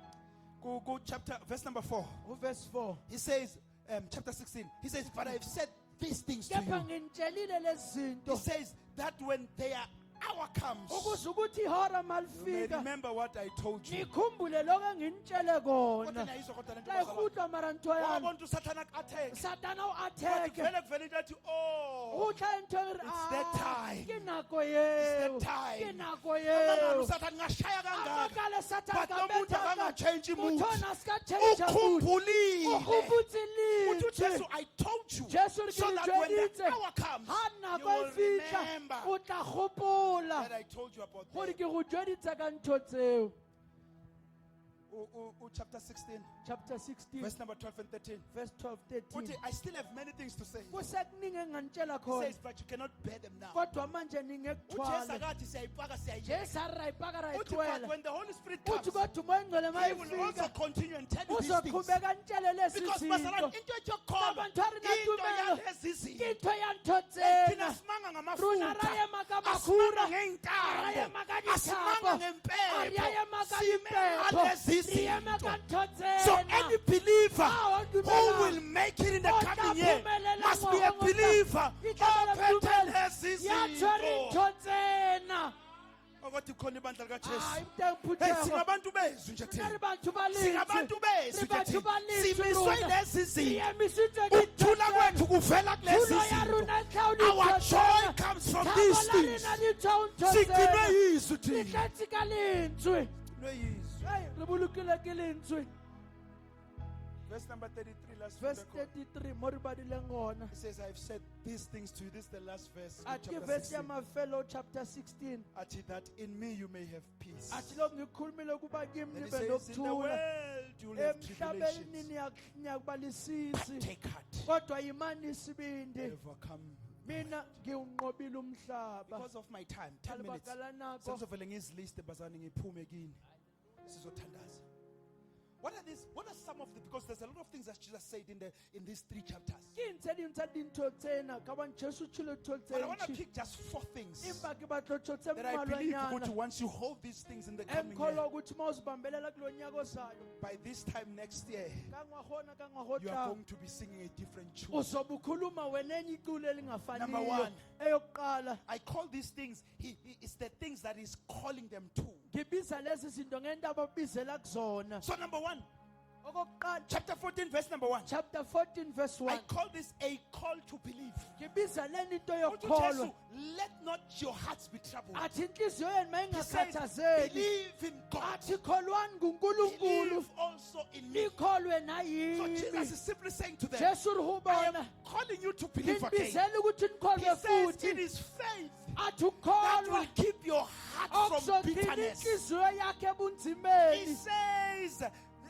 go chapter verse number 4 uverse 4 he says chapter 16 he says but I have said these things to kepha you ngintshelile lezi he zinto says that when their hour comes ukuze ukuthi ihora you may malifika remember what I told you ngikhumbule lokho engintshele kodwa kona niyayizwa kodwa le nto la bazalwane. ikhutla mara ntho yana wabona usathana attack satana o but attack vele kuvele into ethi oh go tla ntho e re It's that time. ke nako eo It's that time. ke nako amangalo eo usathana ngashaya kangaka amakale satana but lo muntu akanga-change mood motho ona ska change mood ukhumbulile o gopotse uthi ujesu letswe I told you Jesu re ke so le that when the jweditse hour comes ha you nako will e fitlha remember o tla gopola that I told you about gore them. ke go jweditse ka ntho tseo Chapter 16 chapter 16 verse number 12 and 13 verse 12 13 uthi I still have many things to say kusekuningi engantshela he khona says but you cannot bear them now kodwa manje ujesu ningekuthwala akathi siyayipaka siyayiyeka jesu a re ra ipaka ra uthi but ithwela when the Holy Spirit uthi comes kodwa umoya engcwele ma he will also ifika continue and tell you these things uzoqhubeka ntshele lezi because zinto bazalwane into ethi yokukhona Ngoba ntho a re na into tumelo yalezi ke zinto ntho ya ntho thina tsena simanga rona ra ngamafutha ema ka asimanga makhura ra ngey'ntambo ema ka asimanga dithako a re ngempepho ema ka sime dimpepho ngalezi re ema ka zinto ntho so tsena any believer Ah, who dumelang. will make it in the O coming tla year phumelela must be a ngwageng o tla- believer Ke tlamela ophethe dumela. lezi ya tshwere zinto ntho tsena okothi khona ibandla likajesu hayi mteng hey phuthego singabantu bezwi nje re thina batho ba singabantu bezwi nje batho ba thina letswe simiswe rona. lezi zinto emisitswe ukuthula kwethu kuvela kulezi thulo ya zinto rona tlhaodi our joy comes from these things sigcinwe yizwi thina litletse ka lentswe sigcinwe yizwi Hey, re bolokile ke lentswe Verse number 33, last verse verse. 33 mo re badileng gona. It says, I've said these things to you. This is the last verse. A ke Chapter verse ya 16. mafelo chapter 16. Ati, that in me you may have peace. Athi lo ngikhulumile kuba kimi And he nibe says, in the nokuthula. world you will have Emhlabeni tribulations. niyakuba lisisi. Take heart. Kodwa yimani isibindi. Overcome. Mina ngiwunqobile umhlaba. Because of my time, 10 minutes. Alibakala nako. Sengizovele ngiziliste bazane ngiphume kini. Sizothandaza. What are some of the, because there's a lot of things that Jesus said in these 3 chapters. Ke ntse di ntse dintho tsena ka ban Jesu tshilo tho But I want to tse. pick just 4 things Empa ke batlo tho tse that I believe mmalwanyana. ukuthi once you hold these things in the coming year, Engikholwa ukuthi mawuzibambelela kulo nyaka ozayo. by this time next year, Ka ngwahona ka ngwaho you are tla. going to be singing a different tune. Uzobe ukhuluma wena enye iculo Number elingafaniyo. 1. Eyokuqala I call these things, it's the things that he's calling them to. ngibiza lezi zinto ngendaba abizela kuzona. So number 1, Okokuqala chapter 14, verse number 1. chapter 14 verse 1. I call this a call to believe. Ngibiza lento Uthi yokukholwa. Jesu, let not your hearts be troubled. Athi inhliziyo yenu He says, mayingakhathazeki. believe in God. Athi kholwani kuNkulunkulu. Believe also in me. Nikholwe So Jesus nayimi. is simply saying to them, Jesu uri I am ubona. calling you to believe again. Nginibizela ukuthi He nikholwe says it futhi. is faith Athi that will ukholwa keep your heart from okuzoqina bitterness. inhliziyo yakhe He ebunzimeni. says,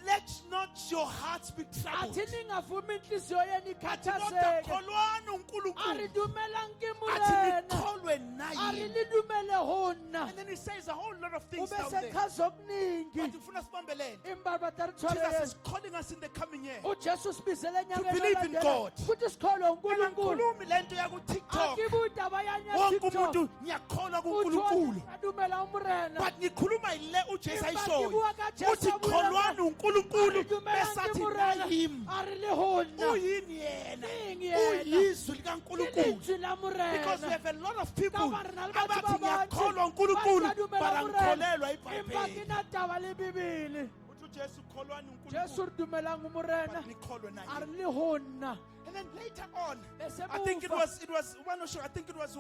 let not your hearts be troubled. Athi ningavumi inhliziyo yenu Athi kodwa ikhathazeke. kholwani uNkulunkulu. Ari dumelang ke Athi morena. nikholwe Ari naye. le dumele hona. And then he says a whole lot of things Ube down there. sechaza okuningi. But ufuna sibambelele. Imba batari Jesus tshwarele. is calling us in the coming year. uJesu sibizele nyaka believe in God. Futhi sikholwe uNkulunkulu. Angikhulumi lento yaku TikTok. Akibuda bayanya Wonke TikTok. umuntu ngiyakholwa kuNkulunkulu. Adumela umrena. But ngikhuluma ile uJesu Imba ayishoyo. kibuka kaJesu Uthi abuye kholwani uNkulunkulu Adumela besathi ngimurena. nayimi. Ari le hona. Uyini yena. Yini yena. Uyizwi likaNkulunkulu. Ilizwi la Because we murena. have a lot of people Kabari nalibati abathi babantu. ngiyakholwa uNkulunkulu Basadumela but angikholelwa Imba iBhayibheli. kinadaba le Bibili. Uthi uJesu kholwani Jesu uNkulunkulu ri dumelang umurena. but nikholwe Ari naye. le hona. And then later on, Bese I think it bufa. was one of I think it was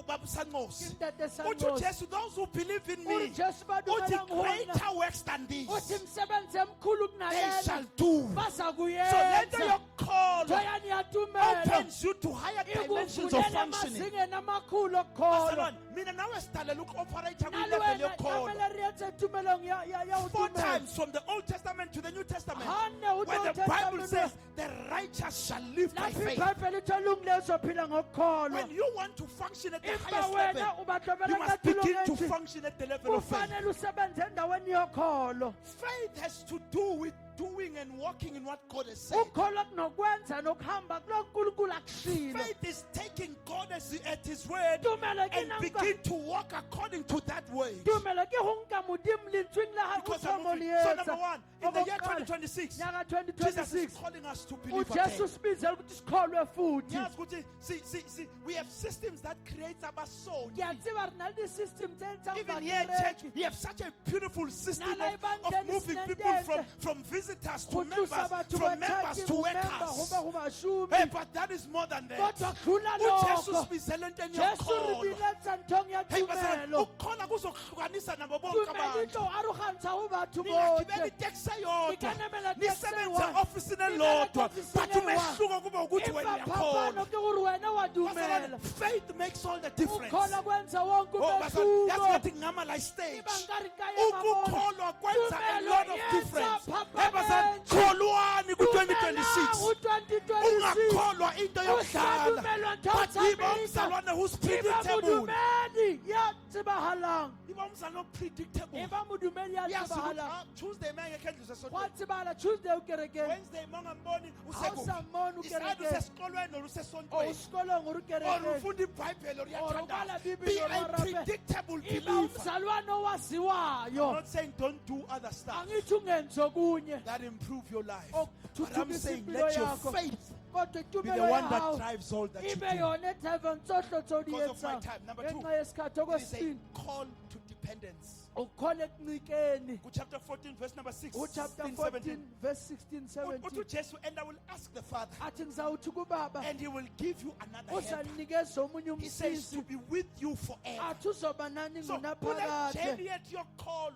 Baba Sanqos. Indade Uthi saNkosi. uJesu, those who believe in Uri me, Jesu badumelang uthi hona. greater works than these Uthi msebenzi emkhulu they shall kunalena. do. Baza So kuyenza. let your call Joyani yatumela. opens you to higher dimensions of Ikuvulela functioning. emazingeni amakhulu Pastor okukholwa. Lon, mina nawe sidalela uku-operate Nalo kwi-level wena yokukholo. yamele riyethe tumelong ya 4 utumela. times from the Old Testament to the New Testament, Hane where the uTo Bible Testament says the righteous shall live by lapho faith. iBhayibheli lithi olungileyo uzophila ngokukholwa. When you want to function at the Imba highest wena level, ubadobela you must begin to ngethulo function at the level of faith. kufanele usebenze endaweni yokholo. Faith has to do with doing and walking in what God has said. Ukholwa kunokwenza nokuhamba kulo nkulunkulu akushilo. Faith is taking God at His word Tumela ke and nang begin to walk according to that word. tumela ke ho nka modimo lentsweng la hao Because o I'm tshwamo moving. le So etsa. number 1, in the year Okokuqala, 2026, nyaka Jesus is 2026 calling us to believe uJesu again. sibizela ukuthi sikholwe futhi. Yes, ukuthi, see, we have systems that create our soul. Ngiyatsiba re na le system tse etsang Even here in bakereki. church, we have such a beautiful system Nala of ebandleni moving people sinentethe. from visitors to Go members, tlosa batho from ba members church to ho workers. member, ho ba bashumi. Hey, but that is more than that. Kodwa khula uJesu lokho. sibizele entweni Jesu re yokukholo. biletsa nthong ya Hey, bazalwane, tumelo. ukukholwa kuzokuhlukanisa nabo bonke Tumelo abantu. itlo arogantsha ho batho Ningagibeli bohle. iteksi eyodwa, Nikanamela taxi nisebenze eyi-one. ofisini Nibereka elodwa, ofisini but eyi-one. umehluko kube ukuthi wena Empa uyakholwa. phapano ke gore wena wa Bazalwane, dumela. faith makes all the difference. Ukholwa kwenza wonke Oh, bazalwane, yazi umehluko. ngathi ngingama stage. Iba nkari kaya mabona. Ukukholwa kwenza a Tumelo lot of yenza difference. phapano. Hey, bazalwane, kholwani ku-2026. U-2026. Ungakholwa into yokudlala, Uhladumelwa but yiba ntotsamisa. umzalwane who's Iba predictable. modumedi ya tsebahalang. Yiba umzalwane opredictable. Iba modumedi ya Yazi ukuthi, tsebahalang. Tuesday mangekhe ndluse Gwa esontweni. tsebahala Tuesday ukerekeng. Wednesday mangamboni Ha o sa mmone usekuphi. Isayidi ukerekeng. usesikolweni or O usesontweni. sekolong or Or ukerekeng. ufunda iBhayibheli or Or ubala uyathandaza. Bibeli Be or a urape. predictable Iba believer. umzalwane I'm owaziwayo. not saying don't do other stuff Angithi ungenzi okunye. that improve your life. Oh, But I'm thuthukisa saying impilo let your yakho. faith Kodwa be itumelo the one ya that hao drives all that you ibe do. yona ethaven tsohle tse o di Because of my etsang. time. Number 2, Ngenxa yesikhathi it is a okwesibili call to dependence. ukhole ekuncikeni. Go chapter 14, verse number 6. Chapter 16, 14 17. verse 16 17 Uthi uJesu, and I will ask the Father, athi ngizawuthi kubaba and He will give you another helper. uzanikeza omunye He says to umsisi be with you forever. athi uzoba nani So, kule ngunaphakade. journey at your call,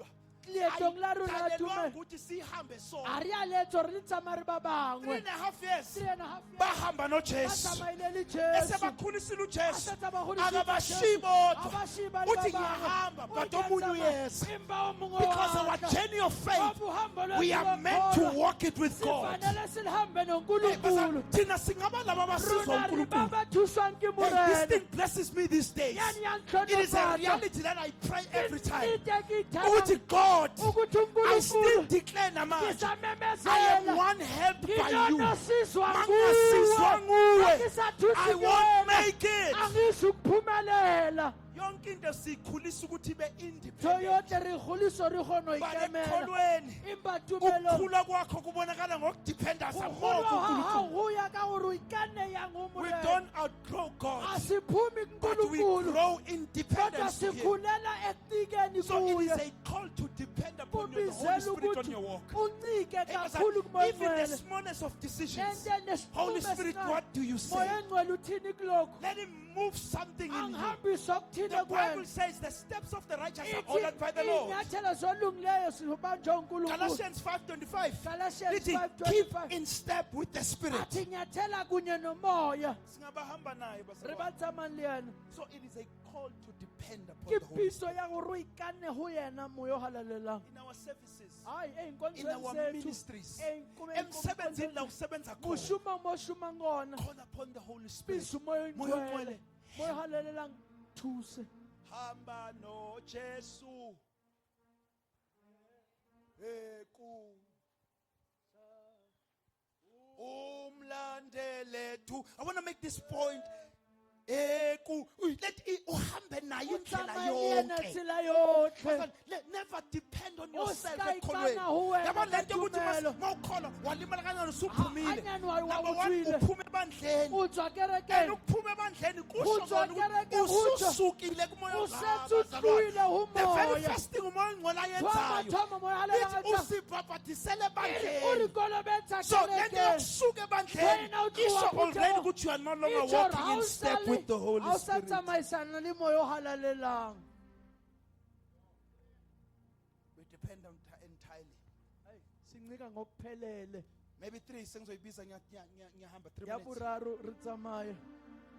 leetong la rona la ayidalelwanga tumelo ukuthi sihambe sona. a re a letso gore le tsamaya re ba bangwe 3.5 years 3.5 years bahamba ba nojesu tsamaile le ese jesu bakhulisile a ujesu setse ba godisitse akabashiyi Jesu, bodwa a ba shiyi ba le ba uthi bangwe. ngiyahamba O but ke omunye tsamaya, uyeza. empa o mongwe Because wa our tla. journey of Wa faith, bohambo lwethu we are meant to lokholwa, walk it with God. sifanele silihambe Hey, nonkulunkulu basa- thina singaba laba abasizwa rona re ba uNkulunkulu. ba thuswang ke Hey, this morena thing blesses me these days. yani ya It is a ntlhonofatsa reality that I pray every time. nnete ke Ukuthi ithalang God, ukuthi I still unkulunkulu declare ke namanje, sa I am memezela one helped ke by you. nonosizwa Mangasizwa nguwe nguwe, ke sa I thusi won't wena make it. angizi ukuphumelela Yonke into sikhulisa ukuthi ibe independent. toyote re goliso re kgona ho But ikemela ekholweni, empa tumelo ukukhula kwakho kubonakala ngokudependa go more gola ha kuNkulunkulu. hao go ya ka gore o ikane yang ho We morena don't outgrow a God, se phumi but we nkulunkulu grow kodwa independence to Him. sikhulela ektikeni So it is kuye a call to depend upon your, the Holy kubizela Spirit on ukuthi your walk. uncike Hey, Pastor, kakhulu kumoya even the ngcwele smallness of decisions, nente Holy nesinqumo Spirit, esincane. what do you say? moya ngcwele uthini kulokho Let Him move something in you. angihambise okuthile The Bible kuwena says the steps of the righteous are ordered by the ithi Lord. iy'nyathelo zolungileyo sibanjwa unkulunkulu Galatians 5:25. Galatians Lithi, keep 5:25 in step with the Spirit. athi nyathela kunye nomoya Singabahamba naye, re bazalwane. ba tsamayng le yena So it is a call to depend upon ke the Holy piso ya gore o ikane go yena moya o halalelang in our services, hayi in ey'nkonzweni our sethu ministries, ey'nkonzweni emsebenzini la usebenza khona. mošomo mo šomang gona Call upon the Holy Spirit. piso moya Moya ngcwele ongcwele. moya o halalelang thuse Hamba no Jesu. Eku. Umlandele tu. I want to make this point. Eku. Uhambe naye indlela utsamaye le yena yonke. tsela yotlhe Father, never depend on yourself ska ekholweni. ikana ho wena Yabona lento ka ukuthi tumelo. mawukholwa walimala kanjani usuphumile. hanyane wa Number one, utswile uphume ebandleni. o tswa And kerekeng ukuphuma ebandleni kusho Utswa kona ukuthi kereke, utswa. ususukile kumoya o ongcwele, setse o bazalwane. tloile ho The very moya first thing umoya ongcwele ayenzayo thoma moya lithi halelang usibhabhatisele o ebandleni. re kolobetsa So lento kerekeng yokusuka ebandleni Wena uthi isho waphuthela. already ukuthi you are no longer Itsho hore walking ha in o step sale- with the Holy ha o sa Spirit. tsamaisana le moya o halalelang We depend on entirely. sincika ngokuphelele Maybe 3 sengizoyibiza ngiyahamba 3 ya minutes. boraro re tsamaye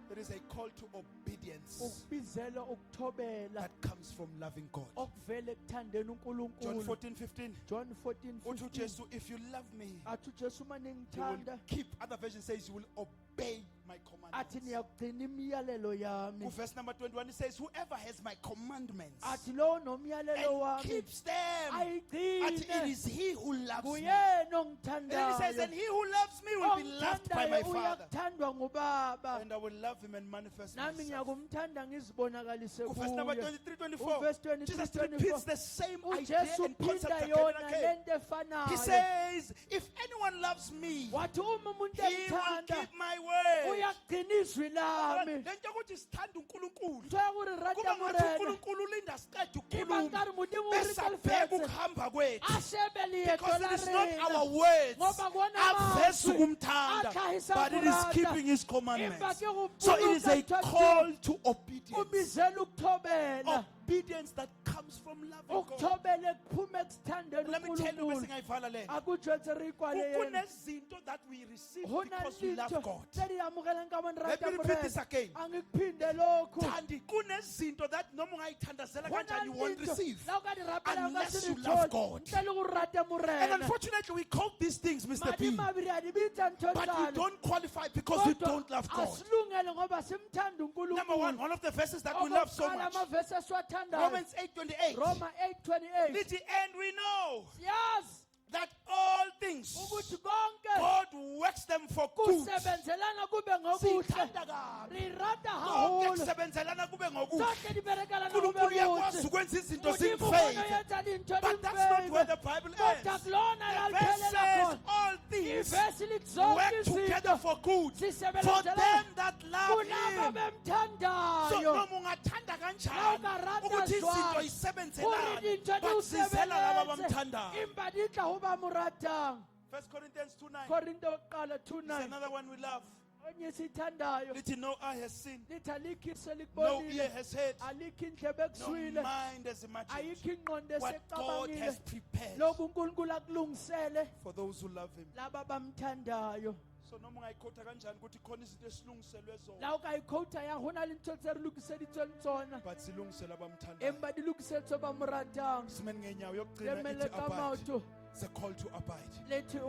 There is a call to obedience ukubizela ukuthobela that comes from loving God. okuvele ekuthandeni John unkulunkulu 14:15. John 14:15 Uthi uJesu, if you love me, athi ujesu uma you will ningithanda keep. Other version says you will obey my athi commandments. niyakugcina imiyalelo yami Verse number 21 it says, whoever has my commandments athi lowo nomyalelo and wami keeps them, athi it ayigcine is he who loves me. nguyena And then he says, and ongithandayo he who loves me will be loved by my ongithandayo Father. uyakuthandwa ngubaba And I will love him and manifest nami myself. ngiyakumthanda ngizibonakalise Verse number kuye 23-24. Verse 23, Jesus 24. repeats the same idea ujesu and concept uphinda again yona and again. lento efanayo He says, if anyone loves me, wathi uma umuntu he will engithanda keep my word. uyagcina izwi lami Lento yokuthi sithanda uNkulunkulu. ntho ya gore rata Kuba ngathi morena uNkulunkulu ulinda siqede iba ukukhuluma. nkare modimo o re Bese abheka kalifetse ukuhamba kwethu. a shebe leeto Because la it is not our rena words ngoba kona aveza mazwi ukumthanda, akhahisa but it is kurata. keeping his empa commandments. ke go So it is a boloka call to obedience. ubizela ukuthobela Obedience that comes from loving God. ukuthobela kuphume ekuthandeni Let me tell you bese unkulunkulu ngayivala le. akujwetse re ikwale yena Kunezinto that we receive go na because we love ditho God. tse di amogelang ka mone Let rata me repeat this morena again. angikuphinde lokhu Thandi kunezinto that noma ungayithandazela go na kanjani you won't ditho receive. la o ka di rapelang ka unless se you di love thole God. ntle le go rata And morena unfortunately we quote these things, Mr. madi P, mabiri a di bitsa ntho but we tsane don't qualify because we kodwa don't love God. asilungele ngoba simthanda Number one, unkulunkulu one of the verses that we love so okokuqala much, amavesi esiwathandayo Romans 8:28. roma 8:28 Lithi, and we know siyazi that all things ukuthi konke God works them for good. kusebenzelana kube ngokuhle Siyithanda kabi. re rata Konke haholo kusebenzelana kube ngokuhle. zonke di berekelana kube uNkulunkulu uyakwazi kuhle ukwenza izinto Modimo zimfavor. bona yenza dintho But that's not where the dimfavor Bible kodwa ends. kulona la The verse liphelela says khona all things ivesi lithi zonke work together izinto for good for zisebenzelana them that love kulabo him. So bemthandayo noma ungathanda kanjani nawukarata ukuthi izinto jwang gore yisebenzelane dintho di but zizela laba usebenze abamthandayo. empa di tla ho ba mo ratang 1 Corinthians 2:9 korinto wokuqala is 2:9 another one we love. onye sithandayo lithi no eye has seen, lithi alikho iso no ear likubonile, has heard, alikho indlebe no ekuzwile, mind has imagined ayikho ingqondo what God esecabangile has prepared lokhu uNkulunkulu akulungisele for those who love him. laba bamthandayo. So noma ungayikhotha kanjani ukuthi khona izinto esilungiselwe zona, La o ka ikhouta ya hona le ntho tse re lokiseditsweng tsona but silungisele abamthandayo. empa di lokisetswe ba mo ratang. Simeni ngenyawo Le yokugcina mele ithi ka abide. maoto It's a call to abide. lethi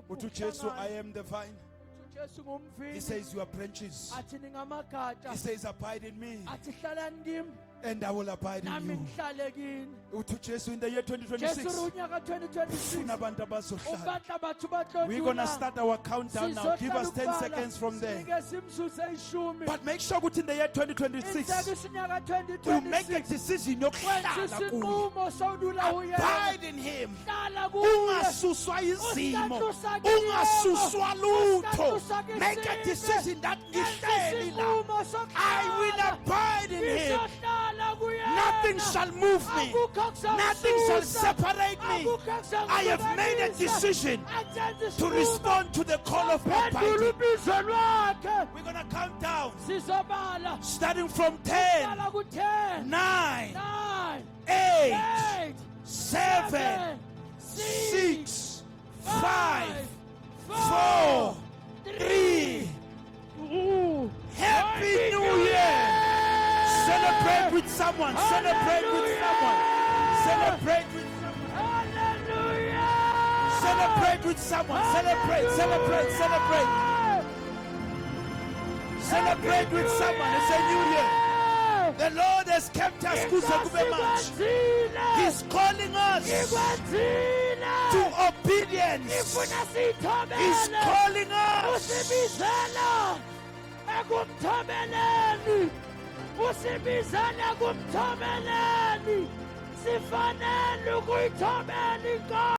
Uthi Jesu, I am the vine. Jesu He ngumvini says you are branches. athi ningamagatsha He says abide in me athi hlalani kimi and I will abide in nami you. ngihlale kini. Uthi Jesu, in the year Jesu 2026 re unyaka 2026 funa abantu abazohlala. ubatla batho ba tlo We're going to dula. start our countdown now. Give us 10 Sizohlala seconds from there. sinikeze imizuzu eyishumi. But make sure ukuthi in the year 2026 Inhlekisa unyaka you make a 2026 decision wenza yokuhlala kuye. isinqumo sawudula uyena. Abide in him. Hlala kuye. Ungasuswa izimo. Ustatlusa kiyena. Ungasuswa lutho. Ustatlusa Make a kisiphi. decision that Yenza ngihleli la. isinqumo sokuhlala. I will abide in him. Ngizohlala kuyena. Nothing shall move me. Akukho kuzangisusa. Nothing shall separate me. Akukho I have made a kuzangihlukanisa. decision Ajenza to isinqumo. respond to the call of Phendula abiding. ubizo lwakhe. We're going to count down Sizobala. starting from 10, Qala ku-10, 9, 9, 8, 8, 7, 6, 5, 4, 3. Happy New Year! Celebrate with someone. Celebrate with someone. Celebrate with someone. Hallelujah! Celebrate with someone. Celebrate, celebrate, celebrate. Celebrate with someone. It's a new year. The Lord has kept us kuze kube manje. He's calling us to obedience. He's calling us. Usibizela ekumthomeleni. Usibizela kumthomeleni. Sifanele ukuyithobela inkosi.